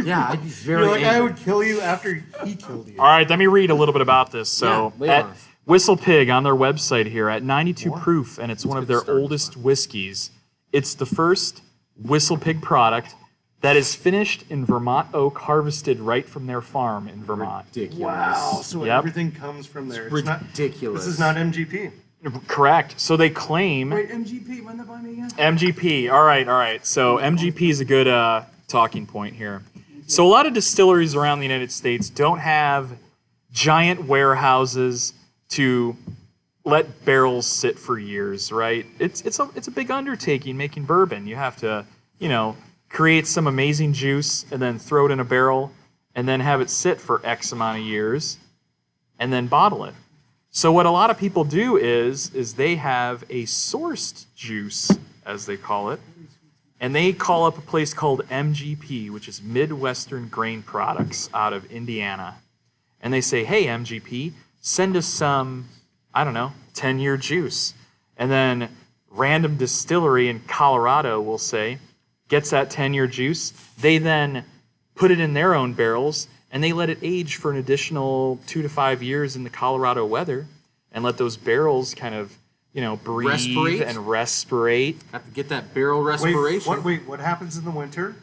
Yeah, Yeah, I'd be very You're like, I angry. would kill you after he killed you. All right, let me read a little bit about this. So, Yeah, lay it at on us. Whistle Pig on their website here, at 92 proof, and it's one of good their start. oldest whiskeys. It's the first Whistle Pig product that is finished in Vermont oak, harvested right from their farm in Vermont. Ridiculous. Wow, so Yep. everything comes from there. It's not, Ridiculous. this is not MGP. Correct. So they claim Wait, MGP, run that by me again? MGP. All right. So MGP is a good talking point here. So a lot of distilleries around the United States don't have giant warehouses to let barrels sit for years, right? It's a big undertaking making bourbon. You have to, create some amazing juice and then throw it in a barrel and then have it sit for X amount of years and then bottle it. So what a lot of people do is they have a sourced juice, as they call it, and they call up a place called MGP, which is Midwestern Grain Products out of Indiana. And they say, hey, MGP, send us some, 10-year juice. And then random distillery in Colorado will say, gets that 10-year juice. They then put it in their own barrels, and they let it age for an additional 2 to 5 years in the Colorado weather and let those barrels kind of, breathe Respirate. and respirate. Have to get that barrel respiration. What happens in the winter?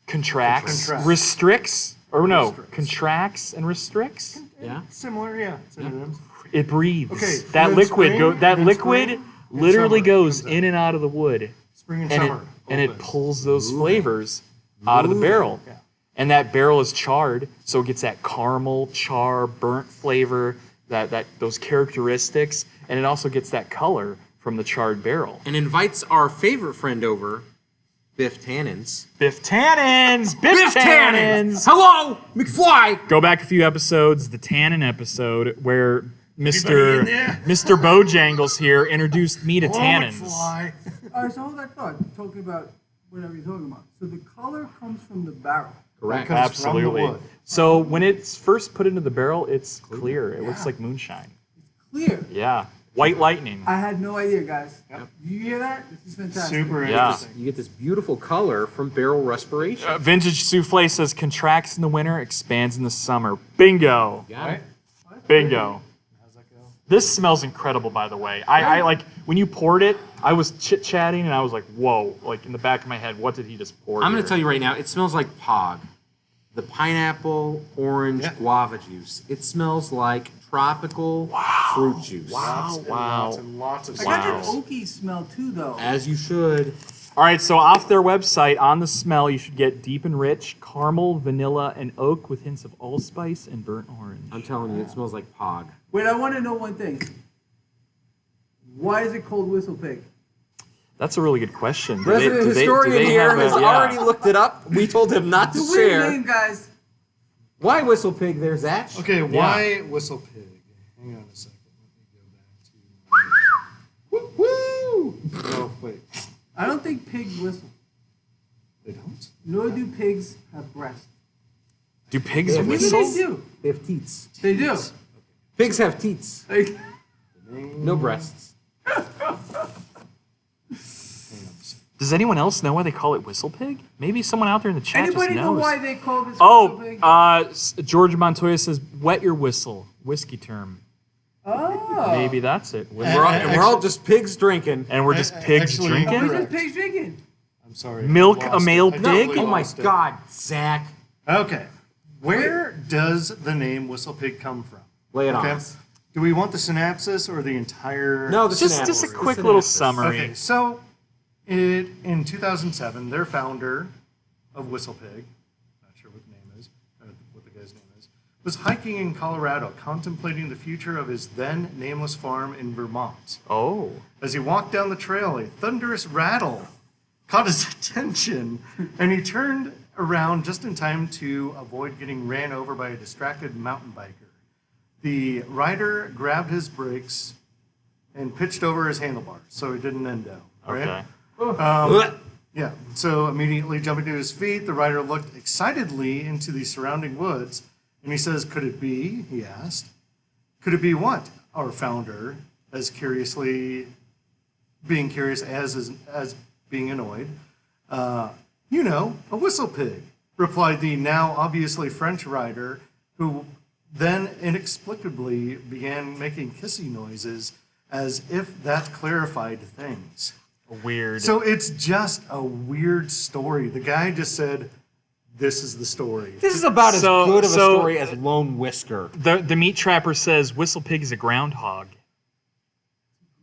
Contracts, Contracts. restricts, Restricts. contracts and restricts. Yeah. Similar, yeah. Synonyms. It breathes. Okay, That and then liquid spring, that and liquid spring, and literally summer goes comes in and out of the wood, Spring and and summer. it pulls those flavors out of the barrel. Yeah. And that barrel is charred, so it gets that caramel, char, burnt flavor, that those characteristics, and it also gets that color from the charred barrel. And invites our favorite friend over, Biff Tannins. Biff Tannins! Biff Tannins! Hello, McFly! Go back a few episodes, the Tannin episode, where Everybody in there? Mr. Bojangles here introduced me to tannins. Fly. All right, so hold that thought. Talking about whatever you're talking about. So the color comes from the barrel. Correct. Comes from the Absolutely. wood. So when it's first put into the barrel, it's clear. It looks like moonshine. Clear. Yeah. White lightning. I had no idea, guys. Do you hear that? This is fantastic. Super Yeah. interesting. You get this beautiful color from barrel respiration. Vintage Souffle says contracts in the winter, expands in the summer. Bingo. Got it? Bingo. How's that go? This smells incredible, by the way. I like when you poured it, I was chit chatting and I was like, whoa, like in the back of my head, what did he just pour? I'm going here? to tell you right now, it smells like Pog. The pineapple, orange, Yeah. guava juice. It smells like tropical fruit juice. Lots and wow. lots and lots of I got that Wow. oaky smell too, though. As you should. All right, so off their website, on the smell, you should get deep and rich, caramel, vanilla, and oak with hints of allspice and burnt orange. I'm telling you, it smells like Pog. Wait, I want to know one thing. Why is it called Whistle Pig? That's a really good question. Do Resident do historian do here have a- has yeah. already looked it up. We told him not to It's a weird share. name, guys. Why Whistle Pig there, Zach? Okay, why Whistle Pig? Hang on a second. Let me go back to. Woo! Oh, wait. I don't think pigs whistle. They don't? Nor do pigs have breasts. Do pigs Yeah, Maybe whistle? they do. They have teats. They do. Pigs have teats. Like, No breasts. Does anyone else know why they call it whistle pig? Maybe someone out there in the chat anybody just know knows. why they call this Whistle Pig? George Montoya says, wet your whistle. Whiskey term. Oh. Maybe that's it. We're all just pigs drinking. And we're just pigs Actually, drinking? We're correct. just pigs drinking. I'm sorry. Milk I a lost male it. I pig? totally Oh my lost it. God, Zach. Okay. Where does the name Whistle Pig come from? Lay it on Okay. us. Do we want the synopsis or the entire? No, the Just synopsis. a The quick little synopsis. summary. Okay, so in 2007, their founder of Whistle Pig, not sure what the name is, what the guy's name is, was hiking in Colorado, contemplating the future of his then nameless farm in Vermont. Oh. As he walked down the trail, a thunderous rattle caught his attention, and he turned around just in time to avoid getting ran over by a distracted mountain biker. The rider grabbed his brakes and pitched over his handlebars, so he didn't endo. Right? Okay. Yeah. So immediately jumping to his feet, the rider looked excitedly into the surrounding woods, and he says, "Could it be?" he asked. "Could it be what?" Our founder, as being curious as being annoyed. A whistle pig. replied the now obviously French writer, who then inexplicably began making kissing noises as if that clarified things. Weird. So it's just a weird story. The guy just said, this is the story. This is about as So- good of a so- story as Lone Whisker. The meat trapper says Whistle Pig is a groundhog.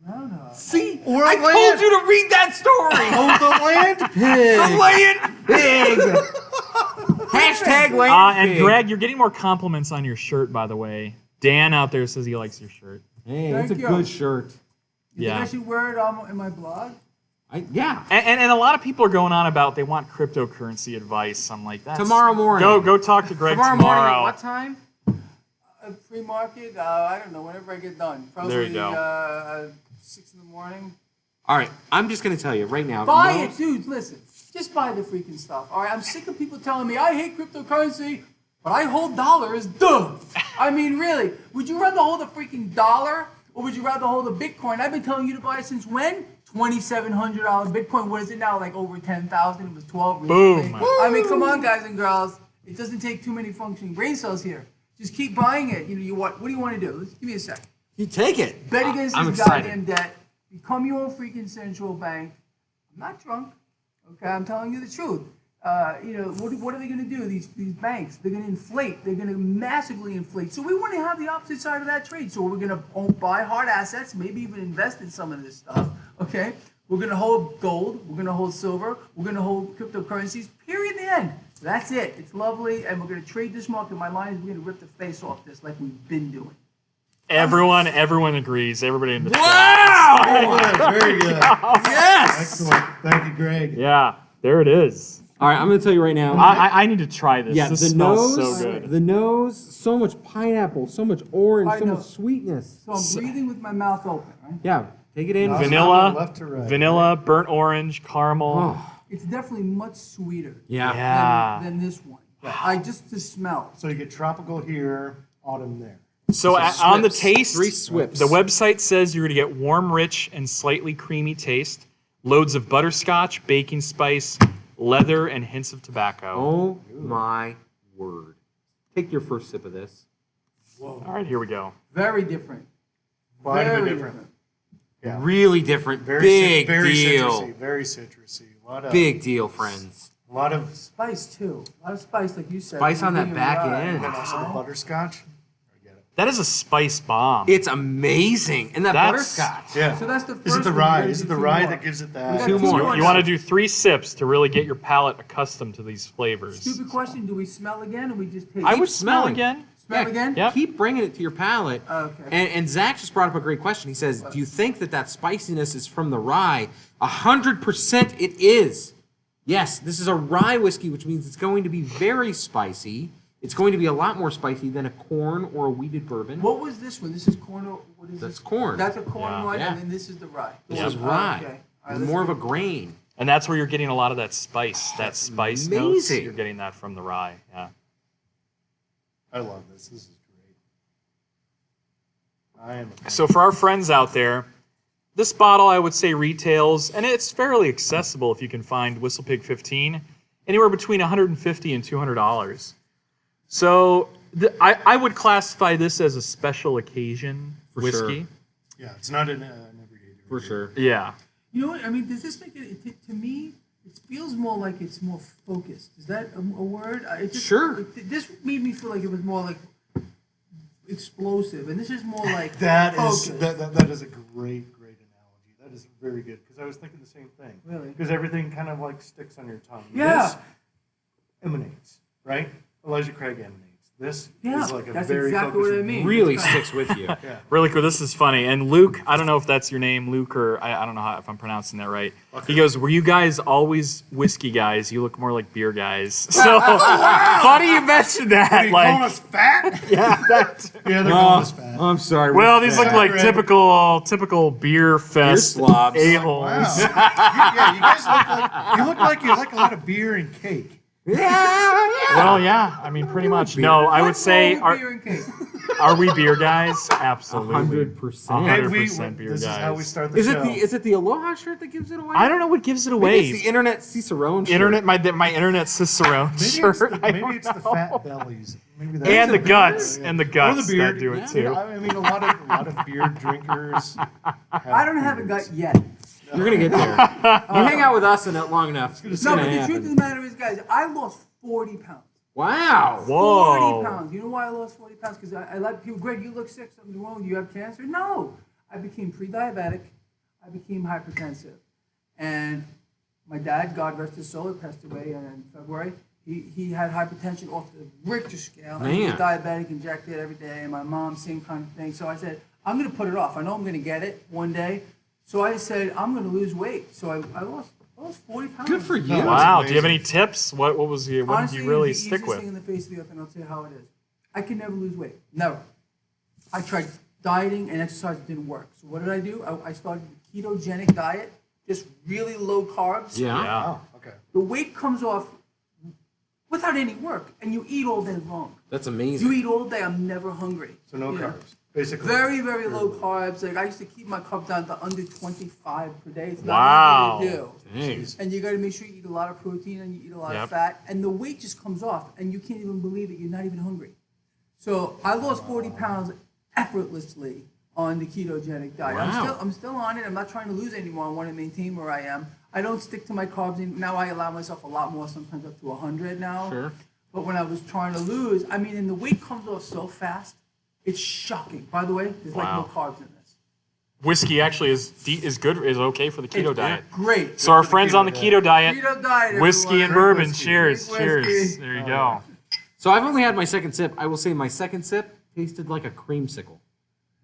Groundhog. See, Or I land. told you to read that story. Oh, the land The pig! land pig. Hashtag land And pig. Greg, you're getting more compliments on your shirt, by the way. Dan out there says he likes your shirt. Hey, Thank it's a you. good shirt. You Yeah. think I should wear it on in my blog? Yeah. And a lot of people are going on about they want cryptocurrency advice. I'm like, that's Tomorrow morning. Go talk to Greg Tomorrow tomorrow. morning at what time? Free market? I don't know. Whenever I get done. Probably, There you go. 6 in the morning. All right, I'm just going to tell you right now. Buy no- it, dude. Listen, just buy the freaking stuff. All right, I'm sick of people telling me I hate cryptocurrency, but I hold dollars. Duh. I mean, really, would you rather hold a freaking dollar or would you rather hold a Bitcoin? I've been telling you to buy it since when? $2,700 Bitcoin. What is it now? Like over 10,000. It was 12. recently. Boom. I mean, come on, guys and girls. It doesn't take too many functioning brain cells here. Just keep buying it. You know, what do you want to do? Give me a sec. You take it. Bet against I'm this excited. goddamn debt. Become your own freaking central bank. I'm not drunk. Okay, I'm telling you the truth. What are they going to do? These banks, they're going to inflate. They're going to massively inflate. So we want to have the opposite side of that trade. So we're going to buy hard assets, maybe even invest in some of this stuff. Okay, we're going to hold gold. We're going to hold silver. We're going to hold cryptocurrencies. Period. The end. That's it. It's lovely, and we're going to trade this market. My line is we're going to rip the face off this like we've been doing. Everyone agrees. Everybody in the chat. Wow! Very good. Yes! Excellent. Thank you, Greg. Yeah, there it is. All right, I'm going to tell you right now. I need to try this. Yeah, this the smells nose, so good. the nose, so much pineapple, so much orange, I so know. much sweetness. So I'm breathing with my mouth open, right? Yeah, take it in. Vanilla, Left to right. vanilla, burnt orange, caramel. Oh, It's definitely much sweeter yeah. Yeah. than this one. I just to smell. So you get tropical here, autumn there. So on the taste, 3 swips. the website says you're going to get warm, rich, and slightly creamy taste. Loads of butterscotch, baking spice, leather, and hints of tobacco. Oh my word. Take your first sip of this. All right, here we go. Very different. Quite a bit Very different. Yeah. Really different. Very Big very deal. citrusy. Very citrusy. Big deal, friends. A lot of Spice too. A lot of spice, like you said. Spice on that Medium back rare. end. and then also the butterscotch. I get it. That is a spice bomb. It's amazing. And that That's- butterscotch. Yeah. So that's the Is it first the one. rye? We're gonna Is it do the two rye more. that gives it We that? got Two more. You want to do 3 sips to really get your palate accustomed to these flavors. Stupid question. Do we smell again or we just taste? I would smell smelling. again. Smell Yeah, again? Yep. Keep bringing it to your palate. Okay. And Zach just brought up a great question. He says, do you think that spiciness is from the rye? 100% it is. Yes, this is a rye whiskey, which means it's going to be very spicy. It's going to be a lot more spicy than a corn or a wheated bourbon. What was this one? This is corn. What is That's this? corn. That's a corn Yeah. one, Yeah. and then this is the rye. This Yeah. is rye. Okay. All right, More let's of a grain. And that's where you're getting a lot of that spice. That spice notes. amazing. You're getting that from the rye. Yeah. I love this. This is great. I am. A fan. So for our friends out there, this bottle I would say retails, and it's fairly accessible if you can find Whistle Pig 15, anywhere between $150 and $200. So I would classify this as a special occasion For whiskey. sure. Yeah, it's not an everyday. For sure. Yeah. You know what? I mean, does this make it? To me, it feels more like it's more focused. Is that a word? It just, Sure. This made me feel like it was more like explosive, and this is more like That focused. is that is a great analogy. That is very good because I was thinking the same thing. Really? Because everything kind of like sticks on your tongue. Yeah. This emanates, right? Elijah Craig emanates. This Yeah, is like a that's very exactly focused, what I mean. Really sticks with you. Yeah. Really cool. This is funny. And Luke, I don't know if that's your name, Luke, or I don't know if I'm pronouncing that right. Okay. He goes, "Were you guys always whiskey guys? You look more like beer guys." So funny you mentioned that. Are you calling us fat? yeah, that. Yeah, they're calling us fat. I'm sorry. Well, these look like Greg. typical beer fest slobs. a-holes. Wow. Yeah, you guys look like you like a lot of beer and cake. Yeah. Well, yeah, I mean, pretty much. No, I would What's say wrong with our, beer and cake? Are we beer guys? Absolutely. 100%. 100% beer This is how we guys. start the Is show. it the Aloha shirt that gives it away? I don't know what gives it Maybe away. it's the internet Cicerone shirt. My internet Cicerone Maybe shirt. Maybe it's the fat bellies. Maybe that's And the it. guts, Yeah. and the Or guts the beard. that do it Yeah. too. I mean, a lot of beer drinkers. I don't have a gut yet. You're gonna get there. You hang out with us and long enough. It's No, gonna but the truth of happen. the matter is, guys, I lost 40 pounds. Wow. 40 Whoa. pounds. You know why I lost 40 pounds? Because I let people, Greg, you look sick. Something's wrong. You have cancer? No. I became pre-diabetic. I became hypertensive. And my dad, God rest his soul, passed away in February. He had hypertension off the Richter scale. And he was Man. diabetic, injected every day. And my mom, same kind of thing. So I said, I'm going to put it off. I know I'm going to get it one day. So I said, I'm going to lose weight. So I lost 40 pounds. Good for you. Wow. Do you have any tips? What was your? What Honestly, did you really it's the stick easiest with? thing in the face of the earth, and I'll tell you how it is. I can never lose weight. Never. I tried dieting and exercise. It didn't work. So what did I do? I started the ketogenic diet, just really low carbs. Yeah. Yeah. Oh, okay. The weight comes off without any work, and you eat all day long. That's You amazing. eat all day. I'm never hungry. So no You know? carbs, basically. Very, very low carbs. Like I used to keep my carbs down to under 25 per day. It's Wow. not easy to do. Dang. And you got to make sure you eat a lot of protein and you eat a lot Yep. of fat, and the weight just comes off, and you can't even believe it. You're not even hungry. So I lost 40 pounds effortlessly on the ketogenic diet. Wow. I'm still on it. I'm not trying to lose anymore. I want to maintain where I am. I don't stick to my carbs now. I allow myself a lot more, sometimes up to 100 now. Sure. But when I was trying to lose, I mean, and the weight comes off so fast, it's shocking. By the way, there's like no Wow. carbs in this. Whiskey actually is good. Is okay for the keto It's diet. great. So our for the friends keto on the diet. keto diet, Keto diet, whiskey and everyone. bourbon. whiskey. Cheers, Drink cheers. whiskey. There you go. So I've only had my second sip. I will say my second sip tasted like a creamsicle.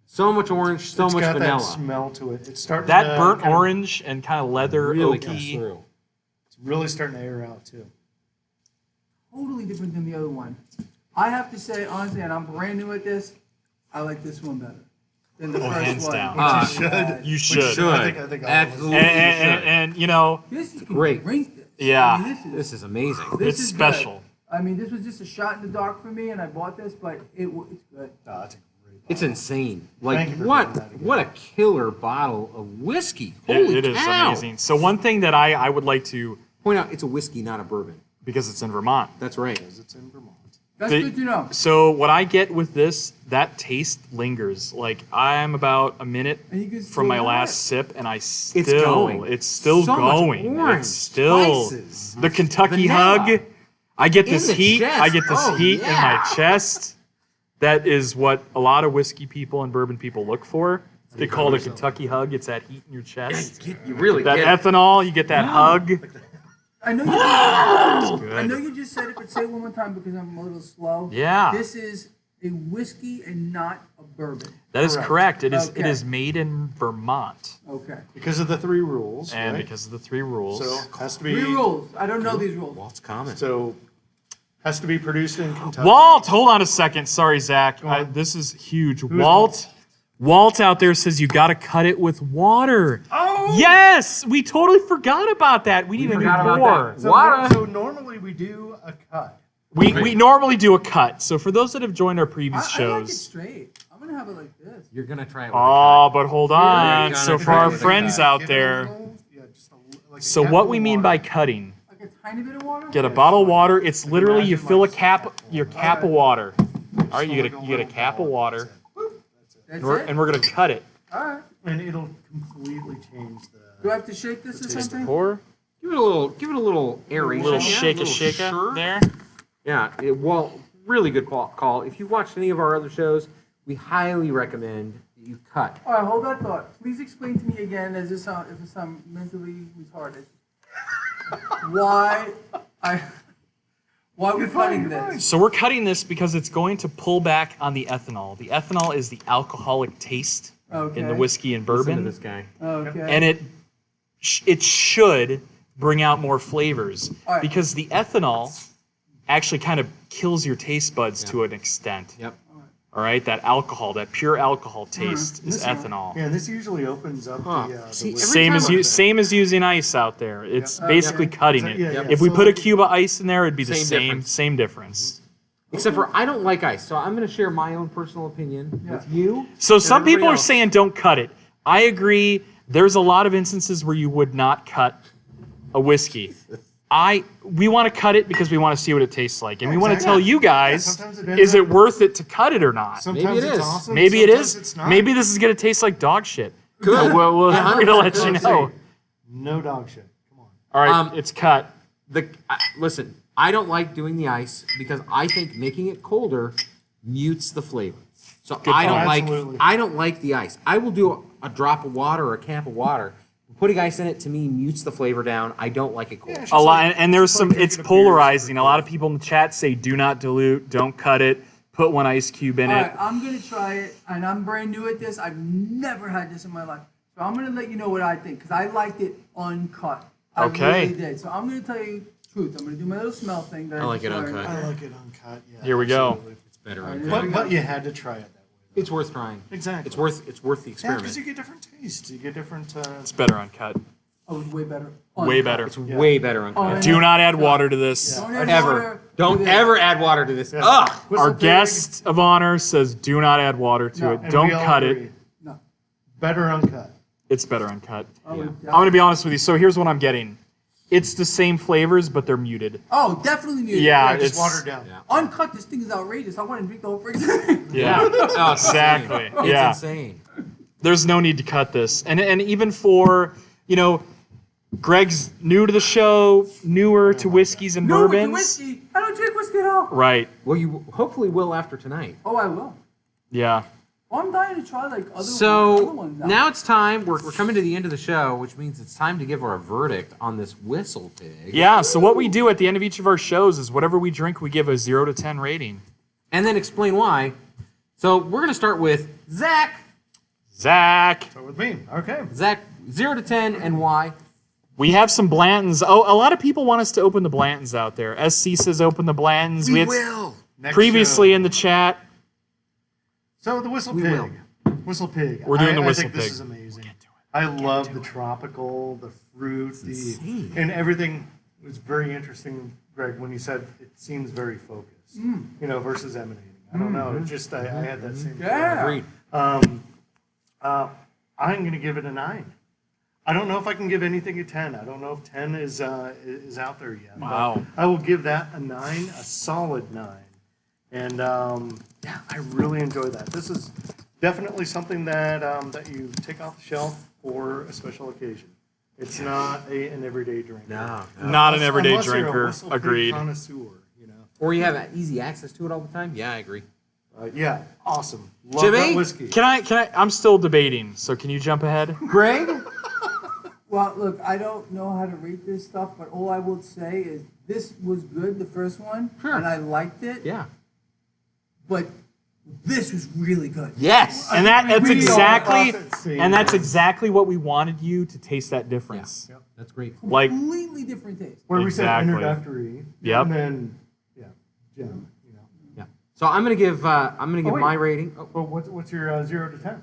So much orange, so It's much got vanilla. that smell to it. It's starting That to burnt kind of- orange and kind of leather Really comes oaky. through. It's really starting to air out too. Totally different than the other one. I have to say, honestly, and I'm brand new at this, I like this one better than the first hands one. down. Ah, It's bad. You should. I think all of us- Absolutely. And you know, This you can Great. drink this. Yeah. I mean, This is amazing. this it's is special. good. I mean, this was just a shot in the dark for me, and I bought this, but it's good. Oh, that's a great It's insane. Like Thank you for what? doing that again. What a killer bottle of whiskey. Holy It is cow. amazing. So one thing that I would like to, Point out, it's a whiskey, not a bourbon. because it's in Vermont. That's right. because it's in Vermont. That's The- good to know. So what I get with this, that taste lingers. Like I'm about a minute And you can from still my have last it. sip, and It's going. it's still So much going. orange, It's still spices, the Kentucky vanilla. hug. I get In this the heat. chest. I get this Oh, heat in yeah. my chest. That is what a lot of whiskey people and bourbon people look for. They call it a Kentucky hug. It's that heat in your chest. You really That get ethanol, you get that hug. I know you. Good. I know you just said it, but say it one more time because I'm a little slow. Yeah. This is a whiskey and not a bourbon. That is correct. It is Okay. it is made in Vermont, Okay. Because of the 3 rules, and right? because of the 3 rules. So has to be 3 rules. I don't know these rules. Walt's common. So has to be produced in Kentucky. Walt, hold on a second. Sorry, Zach. on. This is huge. Walt out there says you got to cut it with water. Oh! Yes, we totally forgot about that. We need to do forgot about more. that. So, Water. so normally we do a cut. We normally do a cut. So for those that have joined our previous I like it shows, straight. I'm gonna have it like this. You're gonna try it. With oh, but hold on. gonna So for try our it with a friends cut. out Give it a there, little- yeah, just like a so cap what of we mean by water. cutting? Like a tiny bit of water. Get a bottle of water. It's literally you fill a cap, your cap of water. All right, you get a cap of water, That's and it. we're gonna cut it. All right. And it'll completely change Do the. I have to shake this or something? Pour Give it a little aeration. little yeah, shake a little shake sure. there. Yeah, Walt, really good call. If you watched any of our other shows, we highly recommend that you cut. All right, hold that thought. Please explain to me again, as if I'm mentally retarded, why we're cutting this. So we're cutting this because it's going to pull back on the ethanol. The ethanol is the alcoholic taste in the Okay. whiskey and Listen to bourbon, this guy. Okay. and it should bring out more flavors All right. because the ethanol actually kind of kills your taste buds to an extent. Yep. All right, that alcohol, that pure alcohol taste is This- ethanol. Yeah, this usually opens up Huh. the. See, the every Same time as I- same as using ice out there. It's basically cutting it. Yeah, yeah. If we So put a like- cube of ice in there, it'd be the Same same difference. same difference. Except for I don't like ice, so I'm going to share my own personal opinion with you. So and some people everybody are else. saying don't cut it. I agree. There's a lot of instances where you would not cut a whiskey. We want to cut it because we want to see what it tastes like, and we want to tell you guys, sometimes it ends is it up- worth it to cut it or not? Sometimes Maybe it it's is. awesome. Maybe it sometimes is. It's not. Maybe this is going to taste like dog shit. Good. We're going to let you Good. know. No dog shit. Come on. All right, it's cut. Listen, I don't like doing the ice because I think making it colder mutes the flavor. So I don't Absolutely. I don't like the ice. I will do a drop of water or a cap of water. Putting ice in it to me mutes the flavor down. I don't like it cold. Yeah, A lot, and there's it's some. like It's drinking a beer or polarizing. A something. lot of people in the chat say, "Do not dilute. Don't cut it. Put one ice cube in All it." right, I'm gonna try it, and I'm brand new at this. I've never had this in my life, so I'm gonna let you know what I think because I liked it uncut. I Okay. really did. So I'm gonna tell you the truth. I'm gonna do my little smell thing. That I like it just learned. uncut. I like it uncut. Yeah. Here we go. absolutely. It's better. All right, uncut. But you had to try it that way. It's worth trying. Exactly. It's worth the Yeah, experiment. because you get different tastes. You get different. It's better uncut. Oh, it's way better. Way Uncut. better. It's way better uncut. Oh, Do not add water to this. Don't add Ever. water Don't to this. ever add water to this. Yeah. Ugh. Whistle Our pig, guest of honor says, "Do not add water to No. it. and Don't we all cut agree. it. No. Better uncut. It's better uncut." Oh, Yeah. I'm going to be honest with you. So here's what I'm getting. It's the same flavors, but they're muted. Oh, definitely muted. Yeah, Yeah, just it's watered down. Yeah. Uncut, this thing is outrageous. I want to drink the whole freaking thing. Yeah, Oh, it's exactly. insane. Yeah. It's insane. There's no need to cut this. And even for, Greg's new to the show, newer to whiskeys and No, with the bourbons. whiskey. I don't drink whiskey at all. Right. Well, you hopefully will after tonight. Oh, I will. Yeah. Well, I'm dying to try like other So ones out. now it's time. We're coming to the end of the show, which means it's time to give our verdict on this whistle pig. Yeah, so what we do at the end of each of our shows is whatever we drink, we give a 0 to 10 rating. And then explain why. So we're going to start with Zach. Zach. Start with me. Okay. Zach, 0 to 10, and why? We have some Blantons. Oh, a lot of people want us to open the Blantons out there. SC says open the Blantons. We had will. Next previously show. in the chat. So the whistle We pig. will. Whistle pig. We're doing the I whistle think pig. This is amazing. I love the tropical, the fruit, insane. and everything. It was very interesting, Greg, when you said it seems very focused, versus emanating. I don't know. It just I had that same. Yeah. Agreed. I'm going to give it a 9. I don't know if I can give anything a 10. I don't know if 10 is out there yet. but Wow. I will give that a 9, a solid 9. And I really enjoy that. This is definitely something that that you take off the shelf for a special occasion. It's not an everyday drink. No. Not an everyday Unless you're a drinker. whistle pig Agreed. connoisseur, Or you have easy access to it all the time? Yeah, I agree. Yeah, awesome. Love Jimmy? that whiskey. Can I? I'm still debating, so can you jump ahead? Greg? Well, look, I don't know how to rate this stuff, but all I will say is this was good, the first one, Sure. and I liked it. Yeah. But this was really good. Yes. And that's We exactly are profit and that's exactly what we wanted you to taste that difference. Yep. That's great. Like Completely different taste. Where Exactly. we said introductory. Yep. And then, gem. Yeah. So I'm gonna give wait. my rating. Oh, But what's your 0 to 10?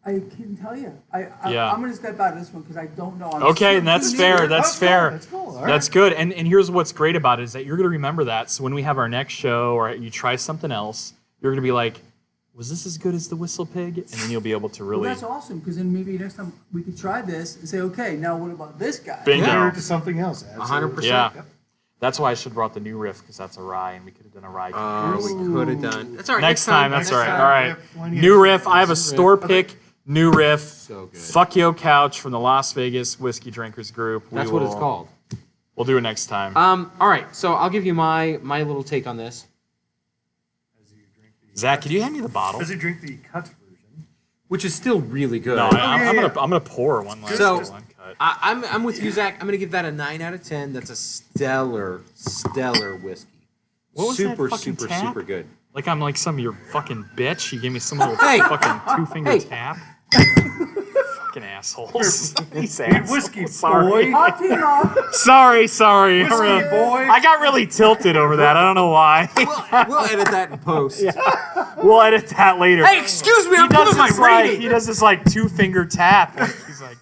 I can tell you. Yeah. I'm going to step out of this one because I don't know. I'm okay, still and that's doing fair. it. That's cool. fair. That's cool. All That's right. good. And here's what's great about it is that you're going to remember that. So when we have our next show or you try something else, you're going to be like, was this as good as the Whistle Pig? And then you'll be able to Well, really that's awesome because then maybe next time we could try this and say, okay, now what about this guy? bingo. Compare it to something else. Absolutely. 100%. Yeah. Yep. That's why I should have brought the new riff because that's a rye and we could have done a rye. we could have done. That's all right. next time, that's all right. time, All we right. have plenty of New riff. I have a riff. store pick. New riff. So good. Fuck Yo Couch from the Las Vegas Whiskey Drinkers Group. That's what it's called. We'll do it next time. All right. So I'll give you my little take on this, As you drink the, Zach, could you hand me the bottle? as you drink the cut version. which is still really good. No, I'm yeah. gonna pour one last So- little uncut. I'm with you, Zach. I'm gonna give that a 9 out of 10. That's a stellar whiskey. What was that super, fucking super, tap? super good. Like I'm like some of your fucking bitch. You gave me some little Hey. fucking 2-finger Hey. tap. Fucking assholes. These assholes. Whiskey Sorry. boy. Hot team off. Sorry. Whiskey boy. I got really tilted over that. I don't know why. We'll edit that in post. We'll edit that later. Hey, excuse me. I'm he does giving my this like rating. he does this like 2-finger tap. Like, he's like,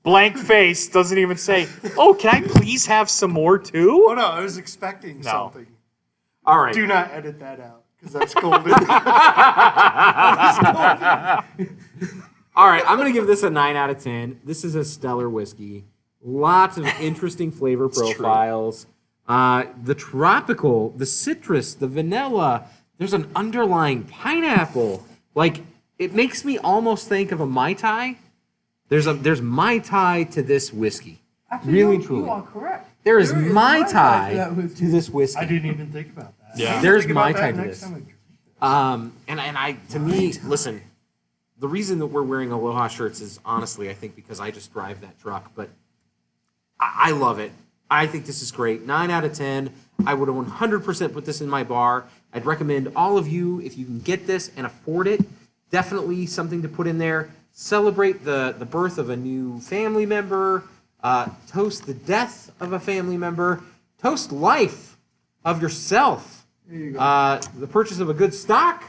Blank face, doesn't even say, oh, can I please have some more too? Oh no, I was expecting something. All right. Do not edit that out because that's golden. All right, I'm going to give this a 9 out of 10. This is a stellar whiskey. Lots of interesting flavor profiles. The tropical, the citrus, the vanilla. There's an underlying pineapple. Like, it makes me almost think of a Mai Tai. There's Mai Tai to this whiskey. Actually, Really, you truly. are correct. There is Mai Tai to that whiskey. to this whiskey. I didn't even think about that. Yeah. There's Think Mai about Tai that to next this. time I drink. And I, to me, listen, the reason that we're wearing Aloha shirts is honestly, I think, because I just drive that truck. But I love it. I think this is great. 9 out of 10. I would have 100% put this in my bar. I'd recommend all of you, if you can get this and afford it, definitely something to put in there. Celebrate the birth of a new family member. Toast the death of a family member. Toast life of yourself. There you go. The purchase of a good stock.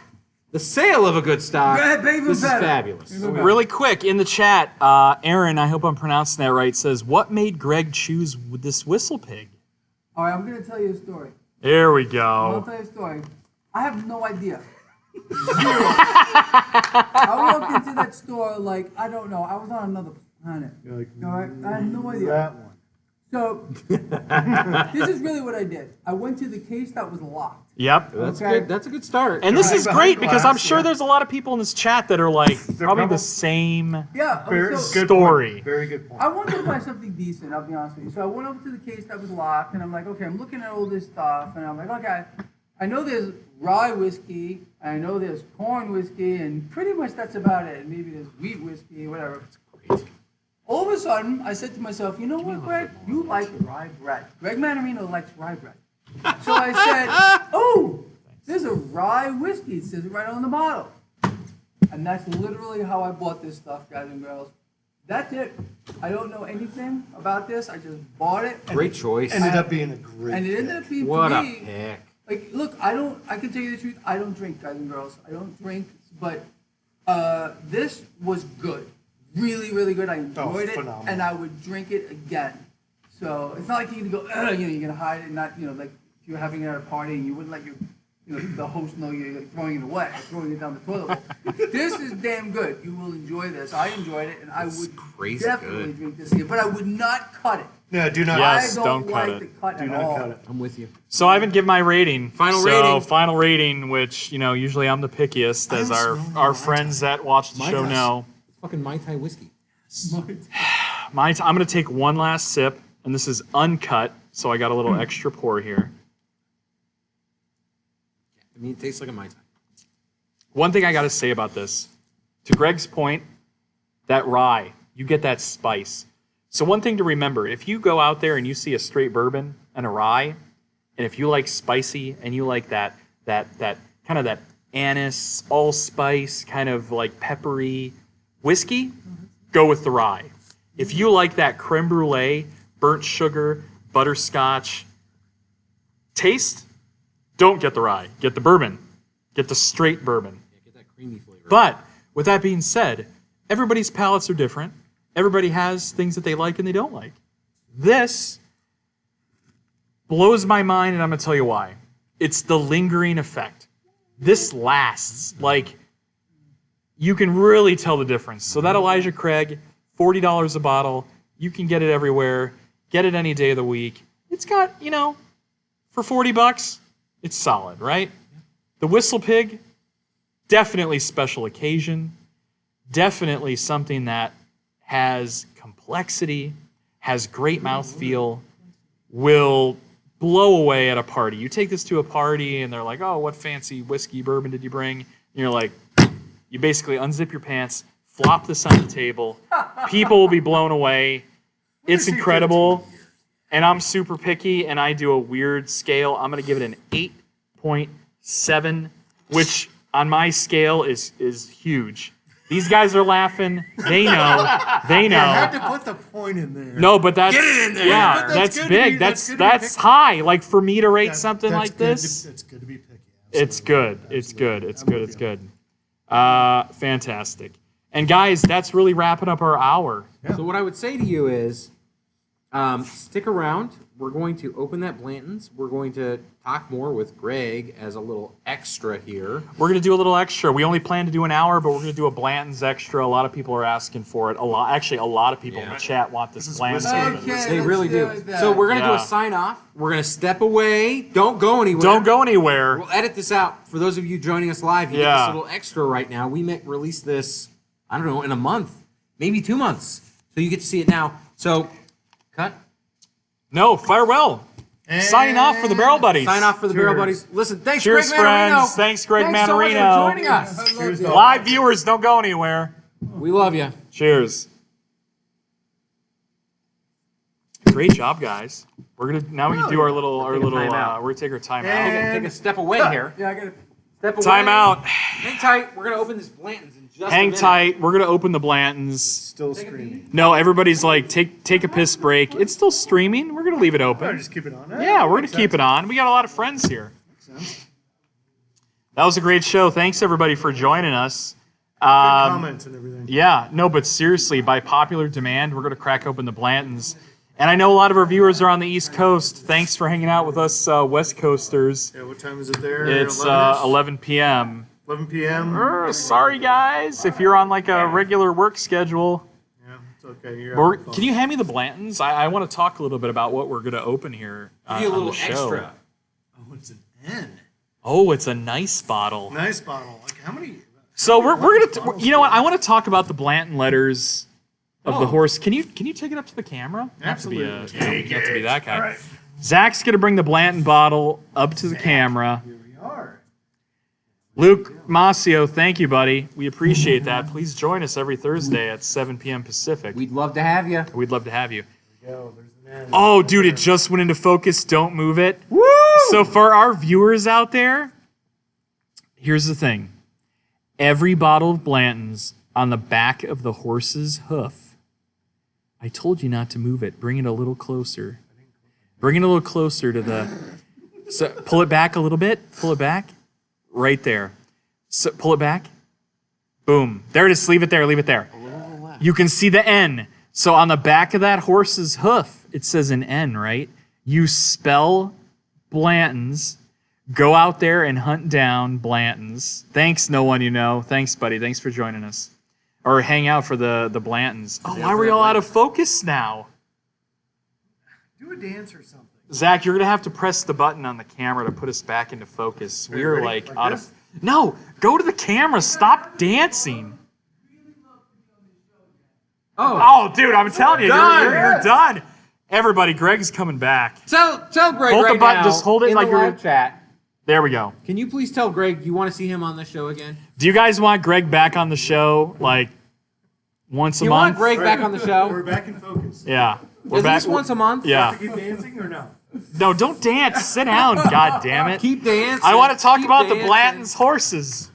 The sale of a good stock. Go ahead, baby, This is better. fabulous. Really quick, in the chat, Aaron, I hope I'm pronouncing that right, says, what made Greg choose this whistle pig? All right, I'm going to tell you a story. There we I'll go. tell you a story. I have no idea. Zero. I walked into that store like, I don't know. I was on another planet. You're like, All right? I had no idea. that one. So, this is really what I did. I went to the case that was locked. Yep. That's Okay. good. That's a good start. And this Right is behind great because I'm glass, sure yeah. there's a lot of people in this chat that are like probably the probably- same. Yeah. Very so good Story. Point. Very good point. I wanted to buy something decent, I'll be honest with you. So I went over to the case that was locked, and I'm like, okay, I'm looking at all this stuff, and I'm like, okay, I know there's rye whiskey, I know there's corn whiskey, and pretty much that's about it. And maybe there's wheat whiskey, whatever. All of a sudden, I said to myself, you know what, Greg? You like rye bread. Greg Manarino likes rye bread. So I said, oh, there's a rye whiskey. It says it right on the bottle. And that's literally how I bought this stuff, guys and girls. That's it. I don't know anything about this. I just bought it. And Great choice. Ended up being a great. And it ended up being, What for a me, pick. like, look, I can tell you the truth, I don't drink, guys and girls. I don't drink, but this was good. Really, really good. I enjoyed it, phenomenal. and I would drink it again. So it's not like you're gonna go, you're gonna hide it, and not, like if you're having it at a party and you wouldn't let the host know you're like, throwing it away, or throwing it down the toilet bowl. This is damn good. You will enjoy this. I enjoyed it, and I would crazy definitely good. drink this again, but I would not cut it. Yeah, do not. Yes. I don't like cut it. the cut Do at not all. cut it. I'm with you. So I haven't given my rating. Final rating. Final rating, which, usually I'm the pickiest, as our friends that watch the My show gosh. know. Fucking Mai Tai whiskey. I'm going to take one last sip, and this is uncut, so I got a little extra pour here. I mean, it tastes like a Mai Tai. One thing I got to say about this, to Greg's point, that rye, you get that spice. So one thing to remember, if you go out there and you see a straight bourbon and a rye, and if you like spicy and you like that kind of that anise, allspice, kind of like peppery whiskey, go with the rye. If you like that creme brulee, burnt sugar, butterscotch taste, don't get the rye. Get the bourbon. Get the straight bourbon. Yeah, get that creamy flavor. But with that being said, everybody's palates are different. Everybody has things that they like and they don't like. This blows my mind, and I'm going to tell you why. It's the lingering effect. This lasts. Like, you can really tell the difference. So that Elijah Craig, $40 a bottle. You can get it everywhere. Get it any day of the week. It's got, for $40, it's solid, right? The Whistle Pig, definitely special occasion. Definitely something that has complexity, has great mouthfeel, will blow away at a party. You take this to a party and they're like, oh, what fancy whiskey bourbon did you bring? And you're like, you basically unzip your pants, flop this on the table. People will be blown away. It's incredible. And I'm super picky, and I do a weird scale. I'm going to give it an 8.7, which on my scale is huge. These guys are laughing. They know. They know. I had to put the point in there. No, but that's Get it in there. yeah, But that's good to big. be- That's good to be that's picky. high. Like for me to rate That- something that's like good this, it's good to be picky. it's good. Absolutely. It's good. It's I'm good. with It's you. good. Fantastic. And guys, that's really wrapping up our hour. So what I would say to you is, stick around. We're going to open that Blanton's. We're going to talk more with Greg as a little extra here. We're going to do a little extra. We only plan to do an hour, but we're going to do a Blanton's extra. A lot of people are asking for it. A lot of people in the chat want this Blanton's. Okay, They really do. it then. So we're going to do Yeah. a sign off. We're going to step away. Don't go anywhere. Don't go anywhere. We'll edit this out. For those of you joining us live, you get Yeah. this little extra right now. We may release this, I don't know, in a month, maybe 2 months. So you get to see it now. So, cut. No, farewell. Signing off for the Barrel Buddies. Sign off for the Barrel Cheers. Buddies. Listen, thanks, Cheers, Greg Manarino. friends. Thanks, Greg Thanks so much for Manarino. joining us. I love you. Live viewers, don't go anywhere. We love you. Cheers. Great job, guys. We're gonna now we can do our little Take a time out. we're gonna take our time We're out. take a step away here. Yeah, I got to. Step away. Time out. Hang tight. We're gonna open this Blanton's in just a Hang minute. tight. We're gonna open the Blantons. Still screaming. No, everybody's like, take a piss break. It's still streaming. We're gonna leave it Oh, open. just keep it on. Yeah, we're gonna keep it on. We got a lot of friends here. That was a great show. Thanks everybody for joining us. Comments and everything. Yeah, no, but seriously, by popular demand, we're gonna crack open the Blantons. And I know a lot of our viewers are on the East Coast. Thanks for hanging out with us, West Coasters. Yeah, what time is it there? It's 11-ish? 11 p.m. 11 p.m. Sorry, guys, if you're on like a regular work schedule. Yeah, it's okay. You're Or, on the phone. can you hand me the Blantons? I want to talk a little bit about what we're going to open here Give you a on little the show. extra. Oh, it's an N. Oh, it's a nice bottle. Nice bottle. Like how many? So we're gonna you know what? I want to talk about the Blanton letters of the horse. Can you take it up to the camera? Absolutely. You have to be that guy. Zach's gonna bring the Blanton bottle up to the camera. Here we are. Luke Masio, thank you, buddy. We appreciate that. Please join us every Thursday at 7 p.m. Pacific. We'd love to have you. We'd love to have you. Go. There's an N. Oh, dude, it just went into focus. Don't move it. Woo! So for our viewers out there, here's the thing. Every bottle of Blanton's on the back of the horse's hoof. I told you not to move it. Bring it a little closer. Bring it a little closer to the... So pull it back a little bit. Pull it back. Right there. So pull it back. Boom. There it is. Leave it there. Leave it there. You can see the N. So on the back of that horse's hoof, it says an N, right? You spell Blanton's. Go out there and hunt down Blanton's. Thanks, no one you know. Thanks, buddy. Thanks for joining us. Or hang out for the Blantons. Oh, why were y'all out of focus now? Do a dance or something. Zach, you're going to have to press the button on the camera to put us back into focus. We are ready? like Like out this? of... No, go to the camera. Stop dancing. Oh, dude, I'm telling you, you're done. Everybody, Greg's coming back. Tell Greg Hold the right button, now just hold it in like the you're- live chat. There we go. Can you please tell Greg you want to see him on the show again? Do you guys want Greg back on the show like once a You month? want Greg back on the show? We're back in focus. Yeah. We're At back. least once a month? Yeah. Keep dancing or no? No, don't dance. Sit down. God damn it. Keep dancing. I want to talk Keep about the dancing. Blanton's horses.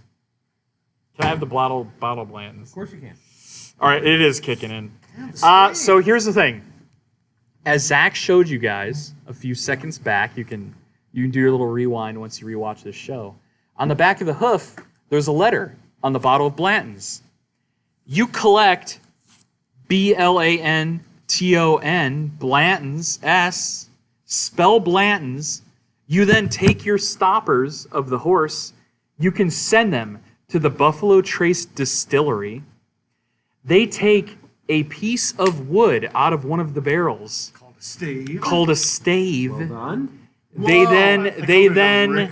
Can I have the bottle Blanton's? Of course you can. All right, it is kicking in. So here's the thing. As Zach showed you guys a few seconds back, you can do your little rewind once you rewatch this show. On the back of the hoof, there's a letter on the bottle of Blanton's. You collect Blanton, Blanton's, S, spell Blanton's. You then take your stoppers of the horse. You can send them to the Buffalo Trace Distillery. They take a piece of wood out of one of the barrels Called a stave. called a stave. Well done. They then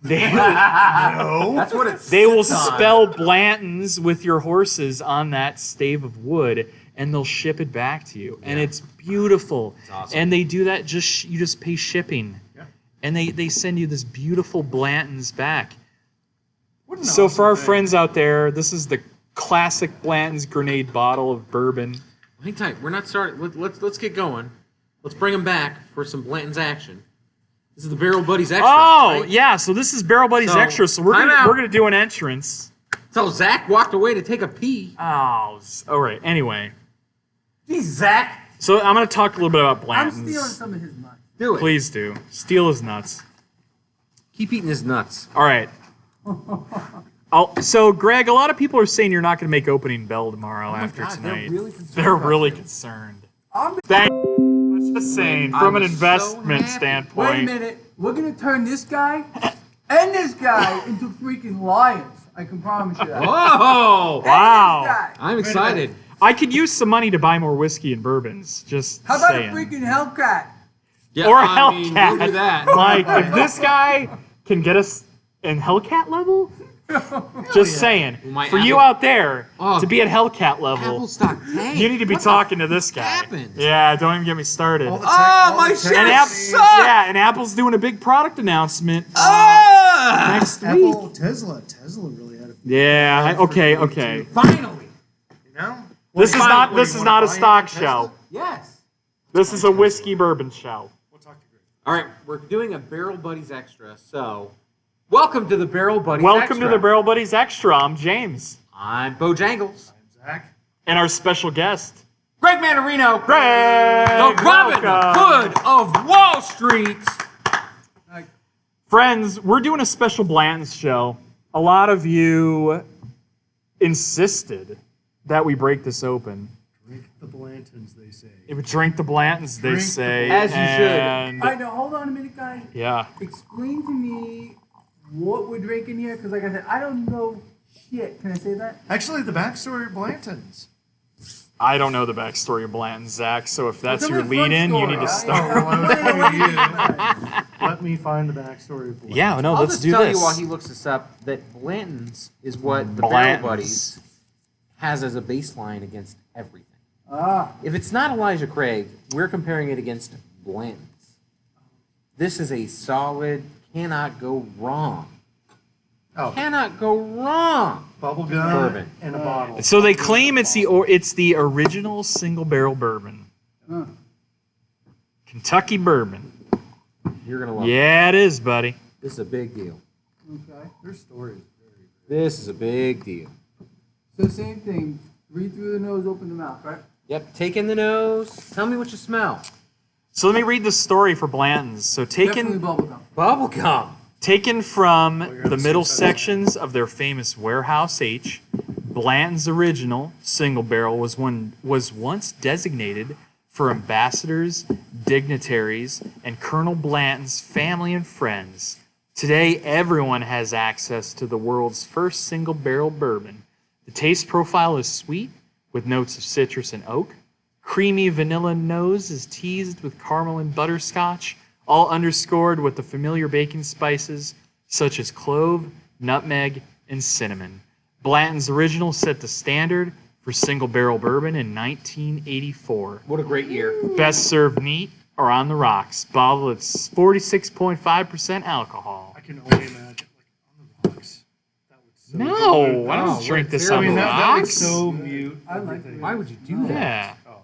That's what it's. they will spell Blanton's with your horses on that stave of wood, and they'll ship it back to you. And it's beautiful. It's awesome. And they do that you just pay shipping. Yeah. And they send you this beautiful Blanton's back. What an So awesome for our thing. friends out there, this is the classic Blanton's grenade bottle of bourbon. Hang tight. We're not starting. Let's get going. Let's bring him back for some Blanton's action. This is the Barrel Buddies Extra. Oh, right? yeah, so this is Barrel Buddies So, Extra, so we're time gonna, out. we're gonna do an entrance. So Zach walked away to take a pee. Oh, all right, anyway. Geez, Zach. So I'm gonna talk a little bit about I'm Blanton's. stealing some of his nuts. Do it. Please do. Steal his nuts. Keep eating his nuts. All right. So, Greg, a lot of people are saying you're not going to make opening bell tomorrow after God, they're tonight. really concerned They're about really you. concerned. I'm Thank you. I'm just saying, from an I'm so investment happy. standpoint. Wait a minute. We're gonna turn this guy and this guy into freaking lions. I can promise you that. Whoa! Wow. And this guy. I'm excited. I could use some money to buy more whiskey and bourbons. Just How about saying. a freaking Hellcat? Yeah, Or a I mean, Hellcat. we'll do that. Like, if this guy can get us in Hellcat level, just saying. My For you Apple- out there, Oh. to be at Hellcat level, Apple stock tank. you need to be What the talking to this guy. happened? Yeah, don't even get me started. All the Oh, all my the shit And tech- sucks. yeah, and Apple's doing a big product announcement Ah! next week. Apple, Tesla really had a Yeah, okay. Finally. you know. This is Fine. not What do this you is wanna not a buy stock Tesla? show. Yes. This is a whiskey bourbon show. We'll talk to Greg. All right, we're doing a Barrel Buddies Extra, so welcome to the Barrel Buddies Welcome to Extra. the Barrel Buddies Extra. I'm James. I'm Bojangles. I'm Zach. And our special guest, Greg Manarino. Greg. The Robin Welcome. Hood of Wall Street. Friends, we're doing a special Blanton's show. A lot of you insisted that we break this open. Drink the Blantons, they say. It would drink the Blantons, they Drink the say. As you should. and All right, now hold on a minute, guys. yeah. Explain to me what we're drinking here, because like I said, I don't know shit. Can I say that? Actually, the backstory of Blantons. I don't know the backstory of Blanton, Zach, so if that's Tell me your the front lead in, you story. need to I- start. Let me find the backstory of Blantons. Yeah, no, I'll let's just do tell this. you while he looks this up that Blanton's is what the Barrel Blanton's. Buddies has as a baseline against everything. Ah, If it's not Elijah Craig, we're comparing it against Blanton's. This is a solid, cannot go wrong. Oh, Cannot go wrong. bubble gum Bourbon. and a bottle. So they claim it's the original single barrel bourbon. huh. Kentucky bourbon. You're going to love it. Yeah, it is, buddy. This is a big deal. Okay. Their story is This is a big deal. So same thing. Breathe through the nose, open the mouth, right? Yep, take in the nose. Tell me what you smell. So let me read the story for Blanton's. So Definitely bubblegum. Bubble gum. taken from you're the on middle suicide. sections of their famous Warehouse H, Blanton's original single barrel was once designated for ambassadors, dignitaries, and Colonel Blanton's family and friends. Today, everyone has access to the world's first single barrel bourbon. The taste profile is sweet, with notes of citrus and oak. Creamy vanilla nose is teased with caramel and butterscotch, all underscored with the familiar baking spices such as clove, nutmeg, and cinnamon. Blanton's original set the standard for single barrel bourbon in 1984. What a great year. Best served neat or on the rocks, bottled at 46.5% alcohol. I can only imagine, like, on the rocks. That would so No, I Oh, don't drink what this a on I the mean, terrible- that would rocks. so mute I like everything. Why would you do that? Yeah. Oh,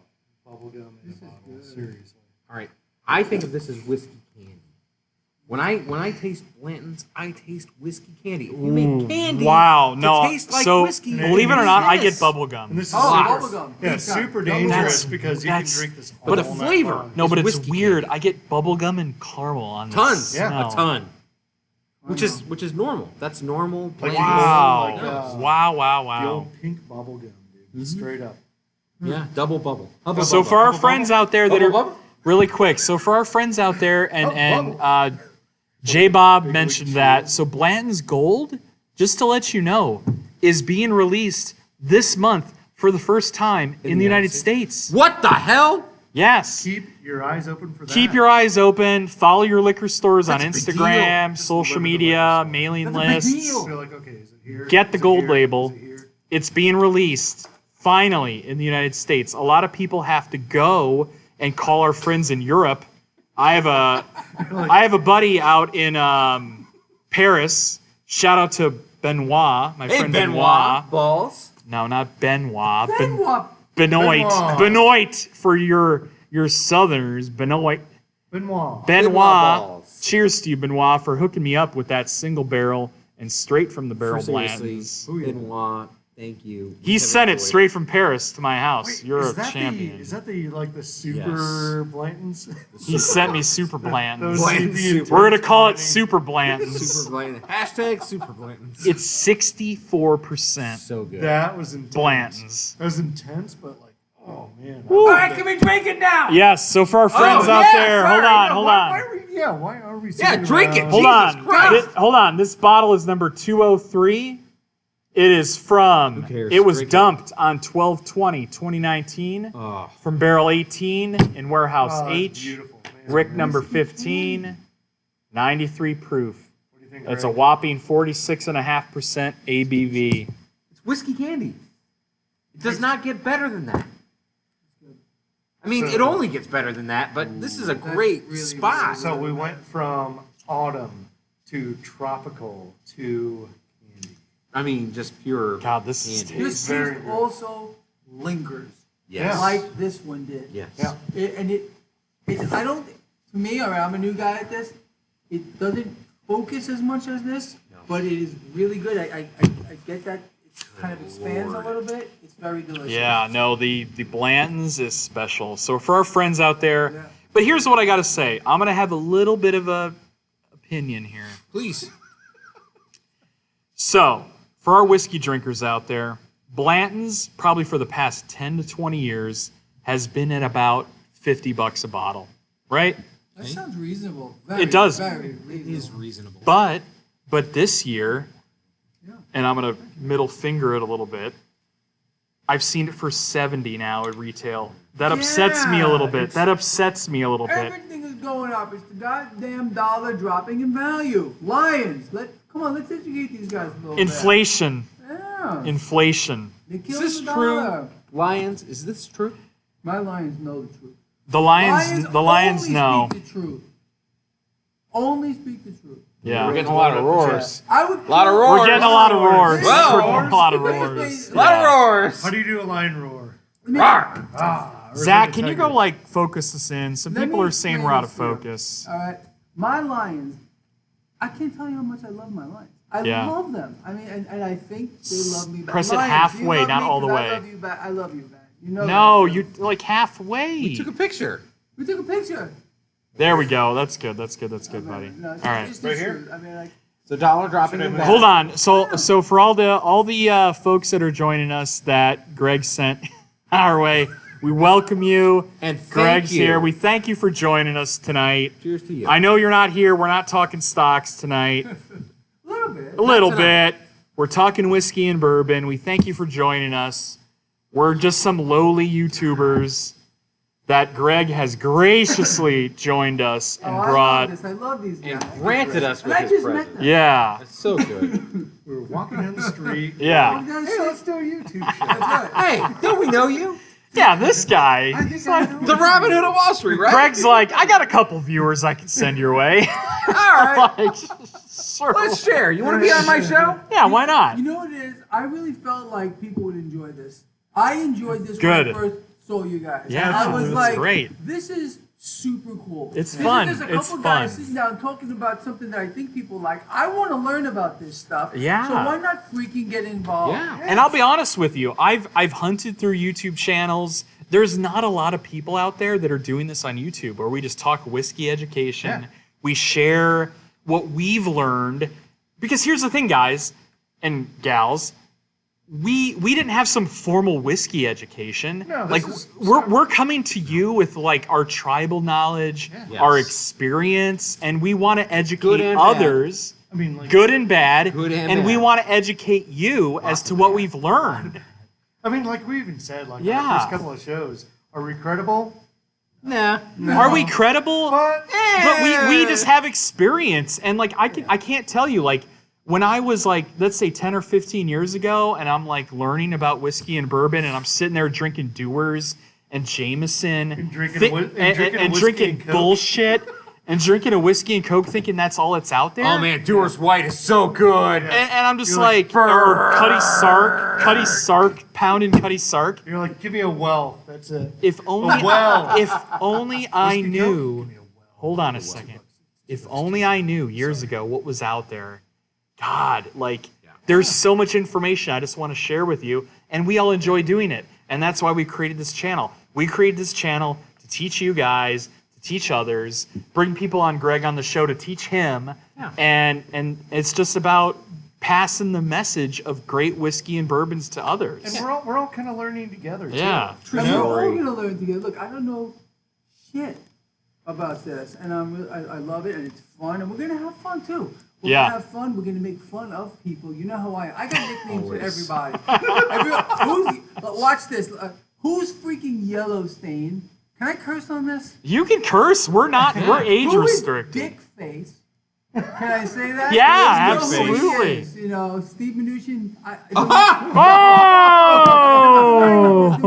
bubblegum in a bottle. Seriously. All right. I think of this as whiskey candy. When I taste Blanton's, I taste whiskey candy. If you make candy Wow, to no. taste like So, whiskey, believe it or what not, is I get this? bubble gum. And this is Oh, super, bubblegum. yeah, Big super time. dangerous That's- because you can that's- drink this but the all night flavor- long. No, but it's whiskey weird. candy. I get bubble gum and caramel on this. Tons. Yeah. smell. A ton. Which is normal. That's normal. Like Blanton's. Wow. Like, Wow. The old pink bubblegum, dude. Mm-hmm. Straight up. Yeah, double bubble. Hubba So bubba. for our Hubba friends bubble. out there that Bubble are bubble? really quick, so for our friends out there, Oh, and J Bob mentioned that. So Blanton's Gold, just to let you know, is being released this month for the first time in the United States. What the hell? Yes. Keep your eyes open for that. Keep your eyes open. Follow your liquor stores on That's a big Instagram, deal. social Just media, deliver the mailing That's a big lists. deal. You're like, okay, is it here? Get the Is it gold here? label. Is it here? It's being released finally in the United States. A lot of people have to go and call our friends in Europe. I have a buddy out in Paris. Shout out to Benoit, my Hey, friend Benoit. Balls. No, not Benoit. Then what? Benoit. Benoit. Benoit for your Southerners. Benoit. Benoit. Benoit. balls. Cheers to you, Benoit, for hooking me up with that single barrel and straight from the barrel Seriously, Blantons. Ooh, yeah. Benoit. Thank you. He sent it straight from Paris to my house. Wait, You're is a that champion. Is that the super Blantons? He sent me super Blantons. Those Blanton seem super. We're gonna call it Blanting. super Blantons. Super Blanton. Hashtag Super Blanton. It's 64% So good. That was intense. Blantons. That was intense, but like, oh man. All right, can we drink it now? Yes. So for our friends out yeah, there, sorry. hold on. Why are we? Yeah, sitting drink it. around? Hold Jesus on. Christ. Hold on. This bottle is number 203. It is from. Who cares? It was Drink it. dumped on 12/20/2019 Oh. from barrel 18 in warehouse Oh, it's H. beautiful, man. Rick number 15. 93 proof. What do you think? That's a Greg? whopping 46.5% ABV. It's whiskey candy. It does not get better than that. I mean, So- it only gets better than that, but this is a great really spot. So we went from autumn to tropical to candy. I mean, just pure. God, this is candy. This Very taste good. also lingers, Yes. like this one did. Yes. Yeah. I don't. To me, all right, I'm a new guy at this. It doesn't focus as much as this, but it is really good. I get that it kind of expands a little bit. It's very delicious. Yeah, no, the Blantons is special. So for our friends out there, Yeah. but here's what I got to say. I'm going to have a little bit of a opinion here. Please. So, for our whiskey drinkers out there, Blanton's probably for the past 10 to 20 years has been at about $50 a bottle, right? That sounds reasonable. Very, It does. Very It reasonable. is reasonable. But this year, Yeah. and I'm going to middle finger it a little bit, I've seen it for 70 now at retail. That upsets me a little bit. it's- That upsets me a little bit. Everything is going up. It's the goddamn dollar dropping in value. Lions. Come on, let's educate these guys a little Inflation. bit. Yeah. Inflation. They Is killed this the true? dollar. Lions, is this true? My Lions know the truth. The Lions only know. Speak the truth. Only speak the truth. Yeah. We're getting a lot of roars. I would. A lot of kill- roars. We're getting a lot of roars. Whoa. We're getting a lot of Wait, roars. wait, A lot of roars. How do you do a lion roar? Let me- Or Zach, is it can a you tiger? go like focus us in? Some Let people me are saying explain we're out of this to you. focus. All right, my Lions. I can't tell you how much I love my Lions. I Yeah. love them. I mean, and I think they love me back. Press it Lions, halfway, you love not me all the 'cause way. I love you back. I love you back. You know. No, that. you like halfway. We took a picture. We took a picture. There we go. That's good. That's good. That's good, I buddy. mean, no, All right. just the Right here? truth. I mean, like. So dollar dropping in value. Hold on. So for all the folks that are joining us that Greg sent our way, we welcome you. And thank Greg's you. here. We thank you for joining us tonight. Cheers to you. I know you're not here. We're not talking stocks tonight. A little bit. A little tonight. bit. We're talking whiskey and bourbon. We thank you for joining us. We're just some lowly YouTubers that Greg has graciously joined us and I brought. love this. I love these guys. And granted us And with I his just met presence. them. Yeah. That's so good. We were walking down the street. Yeah. Hey, let's do a YouTube show. That's right. Hey, don't we know you? Yeah, this guy. I think I know. The Robin Hood of Wall Street, right? Greg's like, I got a couple viewers I can send your way. All right. Like, sure. Let's share. You want to be on my show? Yeah, why not? You know what it is? I really felt like people would enjoy this. I enjoyed this Good. when I first saw you guys. Yeah, I was it's like, great. this is super cool. It's Because fun. There's a It's couple guys fun. sitting down talking about something that I think people like. I want to learn about this stuff. Yeah. So why not freaking get involved? Yeah. And I'll be honest with you, I've hunted through YouTube channels. There's not a lot of people out there that are doing this on YouTube where we just talk whiskey education. Yeah. We share what we've learned. Because here's the thing, guys and gals, we didn't have some formal whiskey education. No, like this is- we're coming to you with like our tribal knowledge, Yes. our experience, and we want to educate Good and bad. others. I mean, like, Good and bad, Good and we bad. want to educate you as to what we've learned. I mean, like we even said, like Yeah. our first couple of shows, are we credible? Nah. Are we credible? But But we just have experience, and like I can't tell you, like when I was like, let's say 10 or 15 years ago, and I'm like learning about whiskey and bourbon, and I'm sitting there drinking Dewar's and Jameson And drinking thi- whi- and drinking and whiskey drinking and Coke. bullshit and drinking a whiskey and Coke, thinking that's all that's out there. Oh man, Dewar's White is so good. And I'm just You're like, like, or Cuddy Sark, pounding Cuddy Sark. you're like, give me a well. That's it. If only, well. if only I Whiskey Coke? knew. Give me a well. Hold on a second. If only I knew years ago what was out there. God, like There's so much information I just want to share with you, and we all enjoy doing it. And that's why we created this channel. We created this channel to teach you guys, to teach others, bring people on Greg on the show to teach him, and it's just about passing the message of great whiskey and bourbons to others. And we're all kind of learning together, too. Yeah. And we're all going to learn together. Look, I don't know shit about this, and I love it, and it's fun, and we're going to have fun, too. We're going to have fun. We're going to make fun of people. You know how I got nicknames for everybody. Watch this. Who's freaking Yellowstain? Can I curse on this? You can curse. We're not. We're age Who is restricted. Dick Face? Can I say that? Yeah, You know who he absolutely. is, you know, Steve Mnuchin. Oh!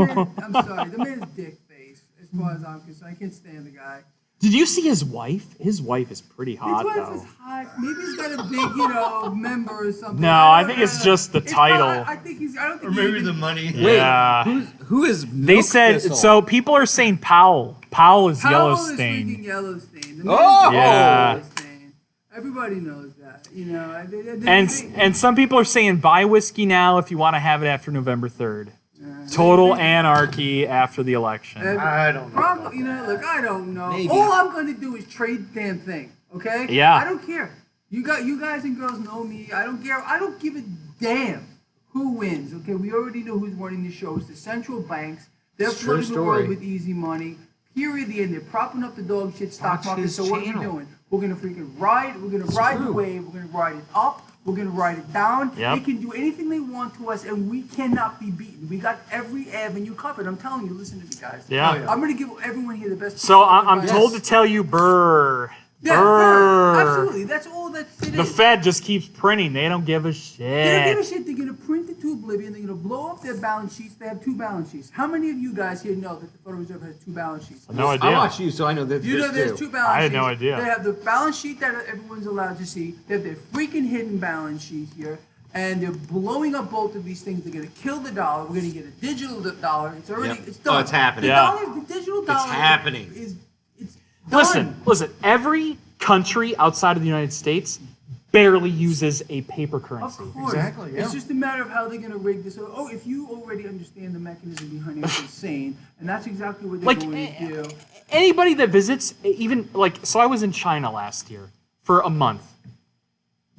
I'm sorry. The man's Dick Face, as far as I'm concerned. I can't stand the guy. Did you see his wife? His wife is pretty hot, His wife though. is hot. Maybe he's got a big, member or something. No, I think it's just the title. I think he's. I don't think Or maybe the money. Yeah. Who is They Milk said Thistle? so. People are saying Powell. Powell is Powell Yellowstone. is freaking Yellowstain. The Oh! man's Yeah. Yellowstone. Everybody knows that. You know. And some people are saying buy whiskey now if you want to have it after November 3rd. Total anarchy after the election. I don't know. Probably, look, I don't know. Maybe. All I'm going to do is trade the damn thing, okay? Yeah. I don't care. You guys and girls know me. I don't care. I don't give a damn who wins, okay? We already know who's running the show. It's the central banks. They're It's a true flooding the world story. with easy money. Period. The end. They're propping up the dog shit stock Watch market. his So what are we channel. doing? We're going to freaking ride. We're going to ride the true. wave. We're going to ride it up. We're going to ride it down. Yep. They can do anything they want to us, and we cannot be beaten. We got every avenue covered. I'm telling you, listen to me, guys. Yeah. Oh, yeah. I'm going to give everyone here the best. So I'm advice. told to tell you, Burr. Yeah, Burr. absolutely. That's all it The is. Fed just keeps printing. They don't give a They don't give a shit. shit. They're going to print it to oblivion. They're going to blow up their balance sheets. They have two balance sheets. How many of you guys here know that the Federal Reserve has two balance sheets? No I idea. watch you, so I know that. You know there's two balance sheets. I had no idea. They have the balance sheet that everyone's allowed to see. They have their freaking hidden balance sheet here. And they're blowing up both of these things. They're going to kill the dollar. We're going to get a digital dollar. It's already, Yep. it's done. Oh, it's happening. The Yeah. dollar, the digital dollar happening. It's done. Listen. Every country outside of the United States barely uses a paper Of currency. course. Exactly, yeah. It's just a matter of how they're going to rig this. Oh, if you already understand the mechanism behind it, it's insane. And that's exactly what they're Like, going to do. Anybody that visits, even so I was in China last year for a month.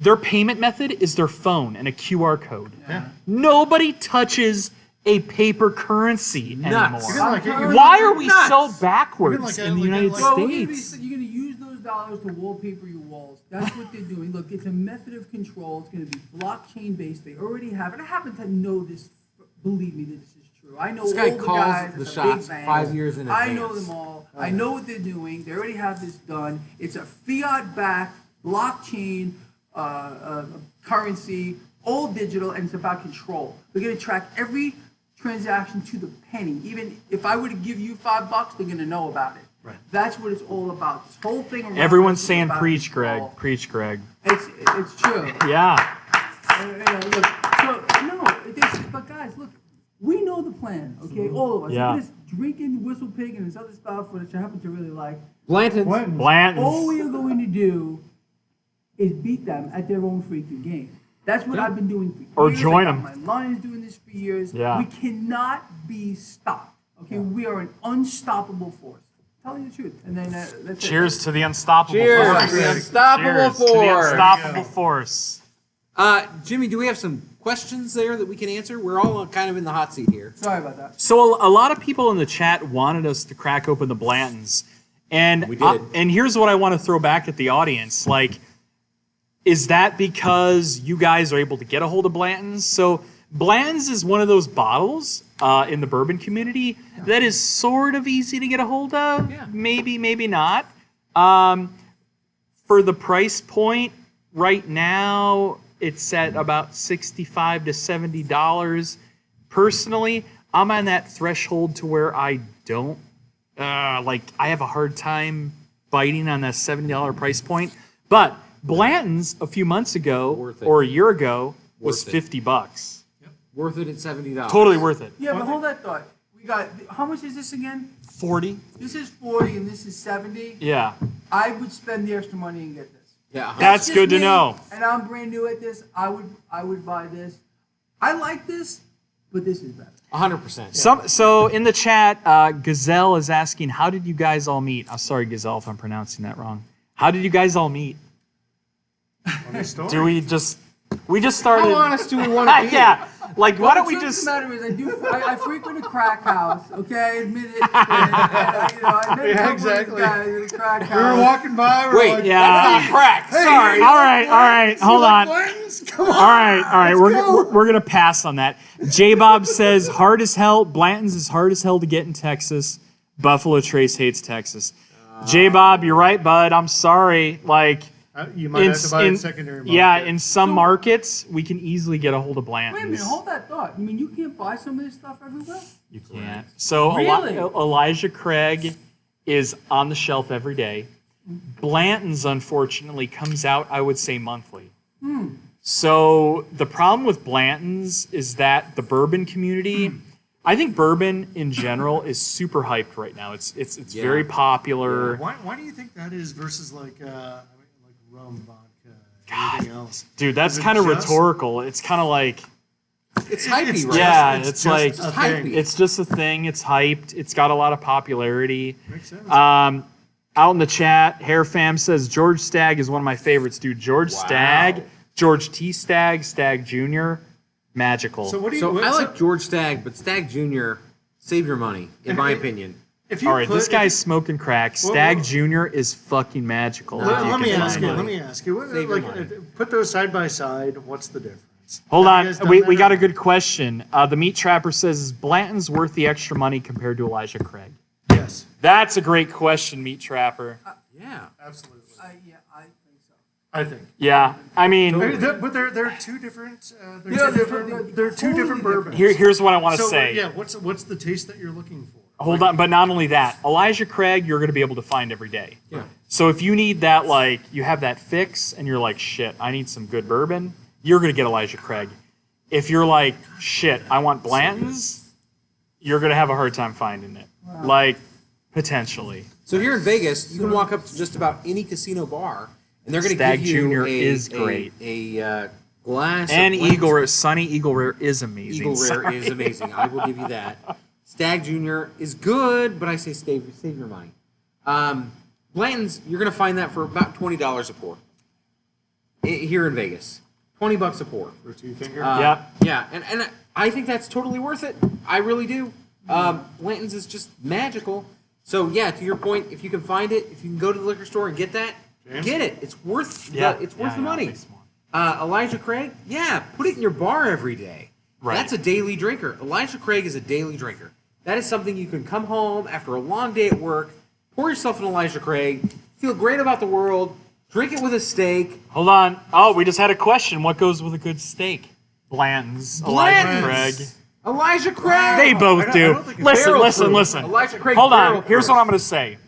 Their payment method is their phone and a QR code. Yeah. Nobody touches a paper currency anymore. Nuts. Like, Why are we Nuts. so backwards Like, in the like, United like- Well, States? you're going to use those dollars to wallpaper your walls. That's what they're doing. Look, it's a method of control. It's going to be blockchain based. They already have it. I happen to know this. Believe me, that this is true. I know This guy all the calls guys. the at shots big banks. 5 years in I know advance. them all. I know what they're doing. They already have this done. It's a fiat-backed blockchain currency, all digital, and it's about control. They're going to track every transaction to the penny. Even if I were to give you $5, they're going to know about it. Right. That's what it's all about. This whole thing. around Everyone's this is saying about preach, Greg. control. Preach, Greg. It's true. Yeah. Look, but guys, look, we know the plan, okay? All of us. Yeah. This drinking whistle pig and this other stuff, which I happen to really like. Blanton's. What? All Blanton's. we are going to do is beat them at their own freaking game. That's what I've been doing for Or years. join I 'em. got My Lions doing this for years. Yeah. We cannot be stopped. Okay, we are an unstoppable force. Telling you the truth. And then that's it. Cheers to the unstoppable Cheers force. to the unstoppable Cheers to the force. unstoppable force. Jimmy, do we have some questions there that we can answer? We're all kind of in the hot seat here. Sorry about that. So a lot of people in the chat wanted us to crack open the Blantons, and We did. and here's what I want to throw back at the audience: like, is that because you guys are able to get a hold of Blantons? So Blantons is one of those bottles in the bourbon community that is sort of easy to get a hold of. Yeah. Maybe not. For the price point right now, it's at about $65 to $70. Personally, I'm on that threshold to where I don't I have a hard time biting on that $70 price point. But Blanton's a few months ago Worth it. or a year ago was Worth it. $50. Worth it at $70. Totally worth it. Yeah, but hold that thought. We got, how much is this again? 40. This is 40 and this is 70. Yeah. I would spend the extra money and get this. Yeah. That's just good to me, know. And and I'm brand new at this, I would buy this. I like this, but this is better. 100%. So in the chat, Gazelle is asking, how did you guys all meet? I'm sorry, Gazelle, if I'm pronouncing that wrong. How did you guys all meet? Do we just started? How honest do we want to be? Yeah. Like, why don't we The just? truth of the matter is, I frequent a crack house. Okay, I admit it. I met a couple exactly. of guys at a crack house. We were walking by. Wait, like, Yeah. crack. Sorry. All right. Hold on. Blanton's? Come on. All right. We're gonna pass on that. J Bob says hard as hell. Blanton's is hard as hell to get in Texas. Buffalo Trace hates Texas. J Bob, you're right, bud. I'm sorry. Like, You might have to buy a secondary market. yeah, in some markets we can easily get a hold of Wait a minute, Blanton's. hold that thought. You mean you can't buy some of this stuff everywhere? You can't. So Really? Elijah Craig is on the shelf every day. Blanton's, unfortunately, comes out, I would say, monthly. So the problem with Blanton's is that the bourbon community, I think bourbon in general is super hyped right now. It's very popular. Why do you think that is versus like rum, vodka, anything else? Dude, that's Is it kind of just- rhetorical. It's kind of like, It's hypey, right? yeah, It's it's just like, a hypey. thing. it's just a thing. It's hyped. It's got a lot of popularity. Makes sense. Out in the chat, Hair Fam says George Stagg is one of my favorites, dude. George Stagg, George T. Stagg, Stagg Jr., magical. So what do you? So I so like George Stagg, but Stagg Jr. Save your money, in my opinion. if you All right, put- this if guy's smoking crack. Well, Stagg well- Jr. is fucking magical. Let, if you let me can ask find you. it. Let me ask you. What, Save your like, money. put those side by side. What's the difference? Hold Have on, you guys done we that got or- a good question. The Meat Trapper says, is Blanton's worth the extra money compared to Elijah Craig? Yes, That's a great question, Meat Trapper. Yeah. absolutely. Yeah, I think so. I think. Yeah, I mean, But they're two different. Yeah, They're two totally different bourbons. here's what I want to So say. yeah, what's the taste that you're looking for? Hold on, but not only that, Elijah Craig, you're going to be able to find every day. Yeah. So if you need that, like, you have that fix and you're like, shit, I need some good bourbon, you're going to get Elijah Craig. If you're like, shit, I want Blanton's, you're going to have a hard time finding it. Like, potentially. So here in Vegas, you can walk up to just about any casino bar, and they're going to Stagg give you Jr. is great. a glass. And of Blanton's. Eagle Rare, Sunny Eagle Rare is amazing. Eagle Rare Sorry. is amazing. I will give you that. Stagg Jr. is good, but I say save your money. Blanton's, you're going to find that for about $20 a pour. Here in Vegas, $20 a pour. For two finger. Yep. Yeah, and I think that's totally worth it. I really do. Blanton's is just magical. So yeah, to your point, if you can find it, if you can go to the liquor store and get that, James? get it. It's worth Yeah. the, it's worth Yeah, the yeah, money. nice one. Elijah Craig, yeah, put it in your bar every day. Right. That's a daily drinker. Elijah Craig is a daily drinker. That is something you can come home after a long day at work, pour yourself an Elijah Craig, feel great about the world, drink it with a steak. Hold on. Oh, we just had a question. What goes with a good steak? Blanton's. Elijah Craig. Elijah Craig. They both I do. don't think it's Listen, barrel listen, proof. listen. Elijah Craig Hold barrel on. Here's proof. what I'm going to say.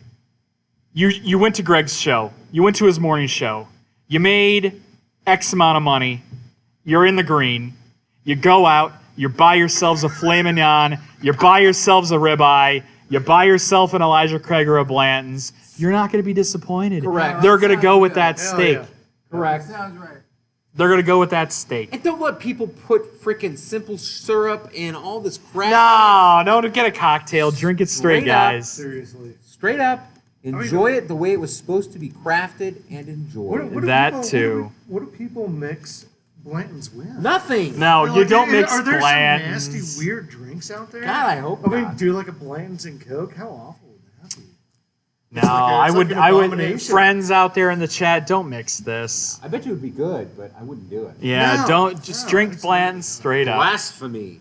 You went to Greg's show. You went to his morning show. You made X amount of money. You're in the green. You go out. You buy yourselves a filet mignon. You buy yourselves a ribeye. You buy yourself an Elijah Craig or a Blanton's. You're not going to be disappointed. Correct. They're going to go with that Hell steak. yeah. Correct. Sounds right. They're going to go with that steak. And don't let people put freaking simple syrup and all this crap. No, don't get a cocktail. Drink it straight, Straight up. guys. Seriously. Straight up, enjoy it the way it was supposed to be crafted and enjoy it. Do That people, too. What do people mix Blanton's with? Nothing. No, Like, you don't mix Are there Blanton's. some nasty, weird drinks out there? God, I hope I mean, not. do like a Blanton's and Coke? How awful would that be? No, It's like a- I it's would. like an I would. abomination. Friends out there in the chat, don't mix this. I bet you it would be good, but I wouldn't do it. Yeah, No, don't just no, drink it's- Blanton's straight up. Blasphemy.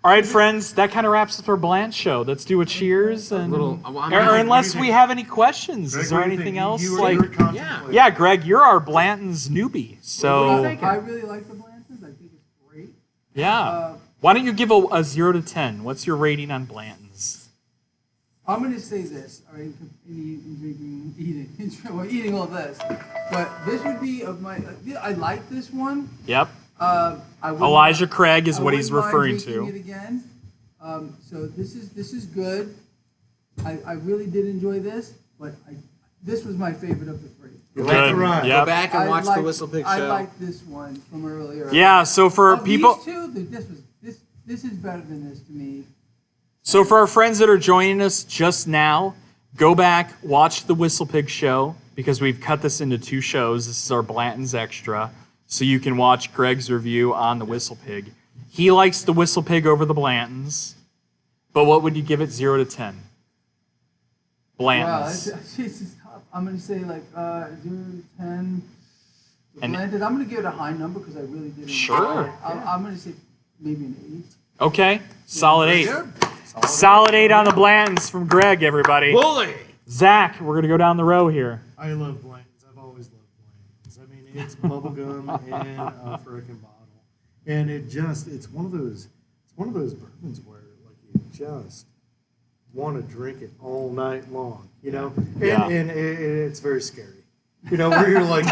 All right, friends, that kind of wraps up our Bland show. Let's do a cheers and. Little- well, I'm or gonna- unless we have any questions, Greg, is there what do you anything think? else? You were Like, contemplating. yeah, Greg, you're our Blanton's newbie, What so do you think? I really like the Blanton's. I think it's great. yeah. Why don't you give a 0 to 10? What's your rating on Blanton's? I'm going to say this, all right, in eating all this, but this would be of my. I like this one. Yep. I wouldn't- Elijah Craig is I what he's wouldn't mind referring drinking to. It again. So this is good. I really did enjoy this, but this was my favorite of the three. Go Good. back, and, Right. Yep. go back and watch the Whistle Pig I show. like this one from earlier. Yeah, so for Of people, these two, this is better than this to me. so for our friends that are joining us just now, go back, watch the Whistle Pig show because we've cut this into 2 shows. This is our Blanton's Extra, so you can watch Greg's review on the Whistle Pig. He likes the Whistle Pig over the Blantons, but what would you give it 0 to 10? Wow, Blantons. this is tough. I'm gonna say like 0 to 10. And- Blanted. I'm gonna give it a high number because I really did. Sure. enjoy it. I'm gonna say maybe an 8. Okay, solid 8. Solid 8 on the Blantons from Greg, everybody. Bully! Zach, we're going to go down the row here. I love Blanton's. I've always loved Blanton's. I mean, it's bubblegum and a frickin' bottle, and it's one of those bourbons where like you just want to drink it all night long, you know, and it's very scary. You know, where you're like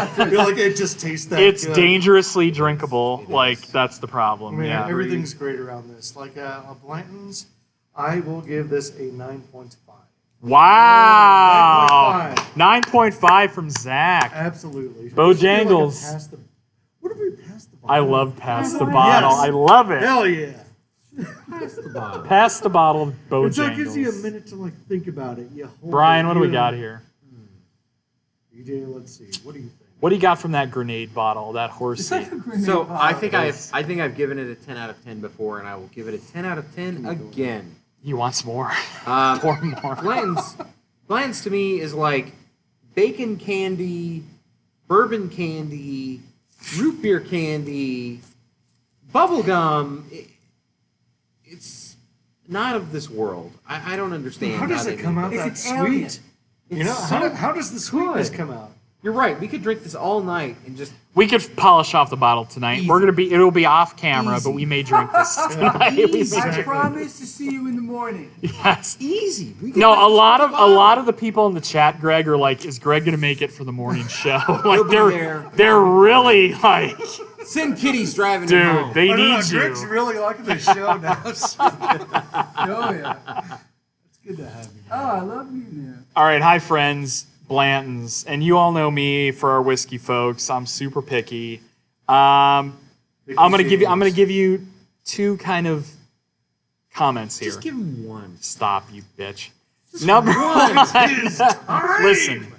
it just tastes that It's good. dangerously drinkable. Like, that's the problem. I mean, Yeah. everything's great around this. Like a Blanton's, I will give this a 9.5. Wow. 9.5 from Zach. Absolutely. Bojangles. What if we passed the bottle? I love Pass the Bottle. Yes. I love it. Hell yeah. Pass the bottle. Pass the Bottle of It gives you a Bojangles. minute to like think about it. You hold Brian, it, what do we you- got here? EJ, let's see. What do you think? What do you got from that grenade bottle, that It's horsey? like a grenade So bottle. I think I've given it a 10 out of 10 before, and I will give it a 10 out of 10 again. He wants more. Um, Pour more. Blanton's to me is like bacon candy, bourbon candy, root beer candy, bubble gum. It's not of this world. I don't understand. How does they it come make out it. that It's alien. sweet? It's You know, so how does the sweetness good. come out? You're right. We could drink this all night and just We could polish off the bottle tonight. Easy. It'll be off camera, Easy. but we may drink this tonight. We may Easy. I drink- promise to see you in the morning. yes. easy. We could No, drink a lot this of bottle. the people in the chat, Greg, are like, "Is Greg gonna make it for the morning show?" He'll like be they're there. they're really like, Send kitties driving him dude, home. they I don't know, need you. Greg's really liking the show now. Oh yeah. It's good to have you. Oh, I love you there. All right, hi friends, Blantons, and you all know me for our whiskey folks. I'm super picky. I'm gonna give you 2 kind of comments here. Just give him one. Stop, you bitch. Number one, listen,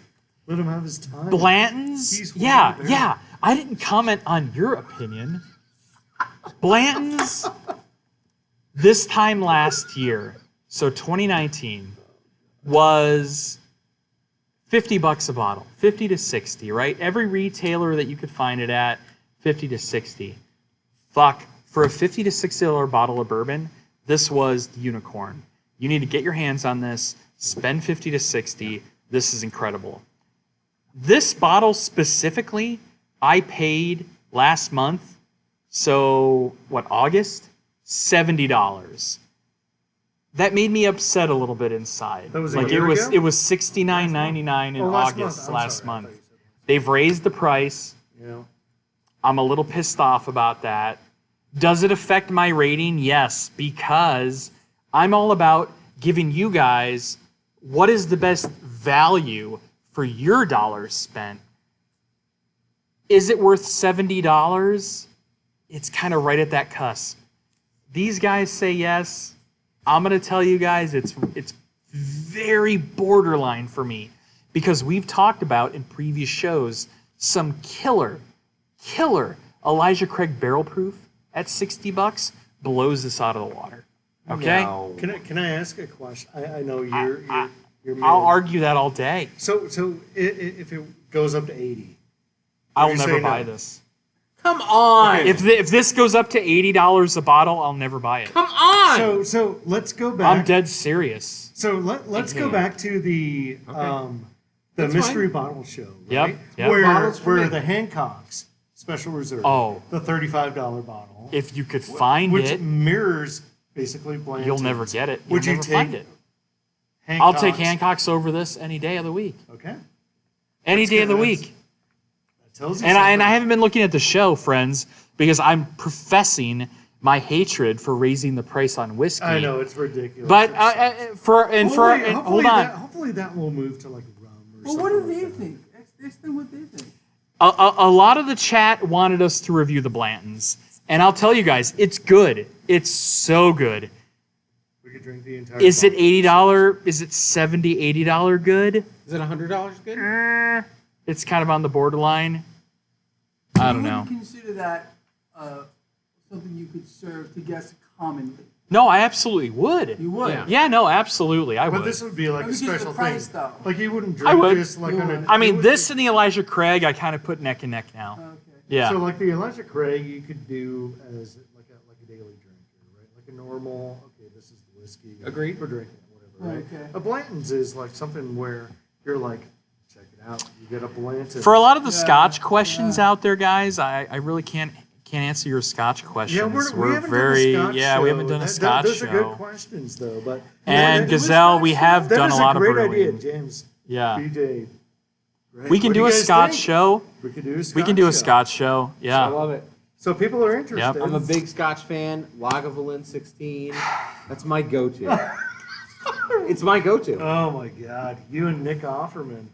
Let him have his time. Blanton's. He's Yeah, holding it yeah. I didn't comment on your opinion. Blanton's. This time last year, so 2019, was $50 a bottle, 50 to 60, right? Every retailer that you could find it at, 50 to 60. Fuck, for a $50 to $60 bottle of bourbon, this was the unicorn. You need to get your hands on this, spend 50 to 60. This is incredible. This bottle specifically, I paid last month, so what, August? $70. That made me upset a little bit inside. That was a like year ago? it was $69.99 in Oh, last month. August I'm last sorry. I month. thought you said They've raised the price. You know, I'm a little pissed off about that. Does it affect my rating? Yes, because I'm all about giving you guys what is the best value for your dollars spent. Is it worth $70? It's kind of right at that cusp. These guys say yes. I'm going to tell you guys it's very borderline for me because we've talked about in previous shows some killer Elijah Craig barrel proof at $60 blows this out of the water. Okay? No. can I ask a question? I know you're I'll argue that all day. So if it goes up to 80, I'll you never say no? buy this. Come on. If this goes up to $80 a bottle, I'll never buy it. Come on. so let's go back. I'm dead serious. So let's go back to the That's mystery fine. bottle show, Yep, right? yep. Where Bottles for me. the Hancock's Special Reserve, Oh. the $35 bottle, If you could find which it, mirrors basically Blanton's. you'll never get it. You'll Would you never take find it. I'll take Hancock's over this any day of the week. Okay, Any That's day of the good. week. that tells you And something. I haven't been looking at the show, friends, because I'm professing my hatred for raising the price on whiskey. I know it's ridiculous. But It's- hold on. hopefully that will move to like rum or Well, something. what do like they that. think? They think what they think. A lot of the chat wanted us to review the Blantons, and I'll tell you guys, it's good. It's so good. We could drink the entire. Is it bottle. $80? Is it $70, $80 good? Is it $100 good? It's kind of on the borderline. I don't know. You wouldn't consider that something you could serve to guests commonly. No, I absolutely would. You would. Yeah. Yeah, no, absolutely, I But would. this would be like a Because of the special price, thing. though. Like you wouldn't I drink would. this like You on a. would. I mean, you would- this and the Elijah Craig, I kind of put neck and neck now. Okay. Yeah. So like the Elijah Craig, you could do as like a daily drinker, right? Like a normal. Okay, this is the whiskey. Agreed. We're drinking it, whatever. Right? Okay. A Blanton's is like something where you're like, check it out. You get a Blanton. For a lot of the Yeah, Scotch questions yeah. out there, guys, I really can't answer your Scotch questions. Yeah, we haven't very done a Scotch yeah, show. we haven't done a Scotch Those show. are good questions, though. But And that- Gazelle, we have that done a is lot of great brewing. idea, James. Yeah, BJ. Right? we can What do a you guys Scotch think? show. We can do a Scotch We can do a show. Scotch show. I Yeah. love it. So people are interested. Yep. I'm a big Scotch fan. Lagavulin 16. That's my go-to. It's my go-to. Oh my God, you and Nick Offerman.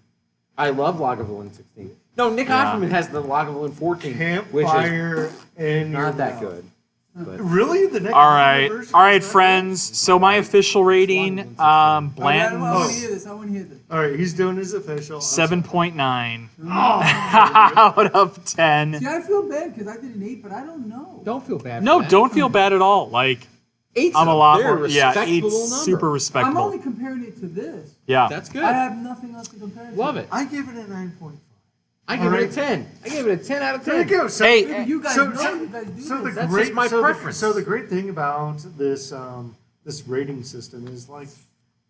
I love Lagavulin 16. No, Nick Yeah. Offerman has the Lagavulin 14, which is Campfire and not that good. But Really, the Nick All right, Offerman version all is right, that friends. So my official rating, I want to Blanton's hear this. I want to hear this. good? All right, he's doing his official. 7.9 Oh, out of 10. See, I feel bad because I did an 8, but I don't know. don't feel bad. No, for that. don't feel bad at all. Like Eight's I'm a lot very more. Yeah, respectable 8's number. super I'm respectable. only comparing it to this. Yeah. That's good. I have nothing else to compare it to. Love it. I give it a 9.5. I give All it a right. 10. I gave it a 10 out of 10. There you go. So, Hey, Maybe you guys so- know so- you guys do so the this. That's great, just my so preference. so the great thing about this this rating system is like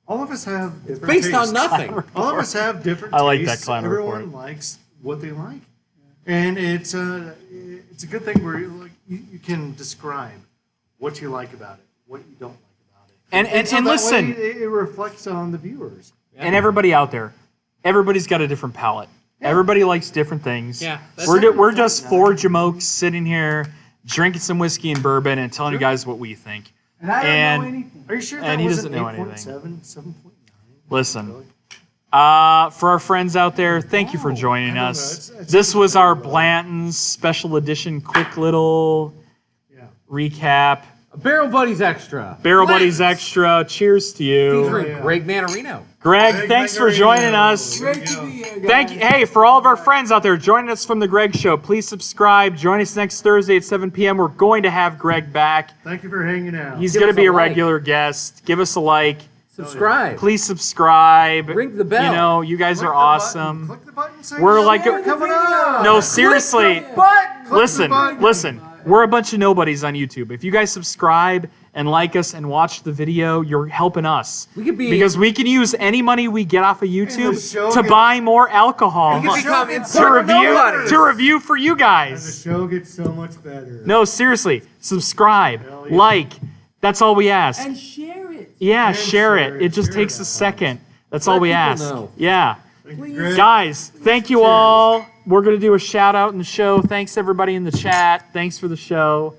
all of us have different Based on tastes. nothing. All of us have different I like that tastes. clown Everyone report. likes what they like. And it's a good thing where you can describe what you like about it, what you don't like about it. And so that listen, way it reflects on the viewers. and everybody out there, everybody's got a different palate. Everybody likes different things. Yeah, that's We're just four jamokes sitting here drinking some whiskey and bourbon and telling you guys what we think. And I don't And- know anything. Are you sure And that he wasn't doesn't know 8.7, 7.9? Listen, Really? for our friends out there, thank you for joining I don't know. us. It's This was our Blanton's special edition, quick little Yeah. recap. Barrel Buddies Extra. Barrel Buddies Extra. Cheers to you, Featuring yeah. Greg Manarino. Greg. Greg Thanks for Manarino. joining us. Great to be here, guys. Thank you. Hey, for all of our friends out there, joining us from the Greg Show. Please subscribe. Join us next Thursday at 7 p.m. We're going to have Greg back. Thank you for hanging out. He's Give going us to be a a like. regular guest. Give us a like. Subscribe. Please subscribe. Ring the bell. You know, you guys Click are the button. awesome. Click the button. Say We're yeah, like a- we're coming up. No, seriously. But Listen, button. listen. We're a bunch of nobodies on YouTube. If you guys subscribe and like us and watch the video, you're helping us. We could be Because we can use any money we get off of the YouTube show to gets- buy more alcohol we could become to important nobodies. to review for you And the guys. show gets so much better. No, seriously. Subscribe, Hell yeah. like. That's all we ask. and share it. Yeah, And share it. It just share takes a that. second. That's all we people ask. know. Yeah. Thank you, Greg. Guys, thank you all. We're going to do a shout out in the show. Thanks, everybody in the chat. Thanks for the show.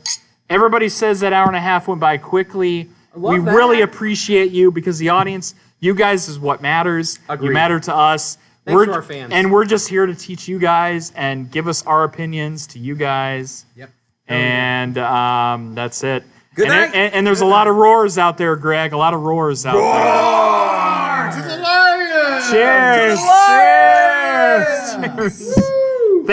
Everybody says that hour and a half went by quickly. love We that. really appreciate you because the audience, you guys is what matters. Agreed. You matter to us. Thanks to our fans. And we're just here to teach you guys and give us our opinions to you guys. Yep. And that's it. Good and, night. and there's a lot of roars out there, Greg. A lot of roars out To the lion! there. Cheers. Cheers. Thank you.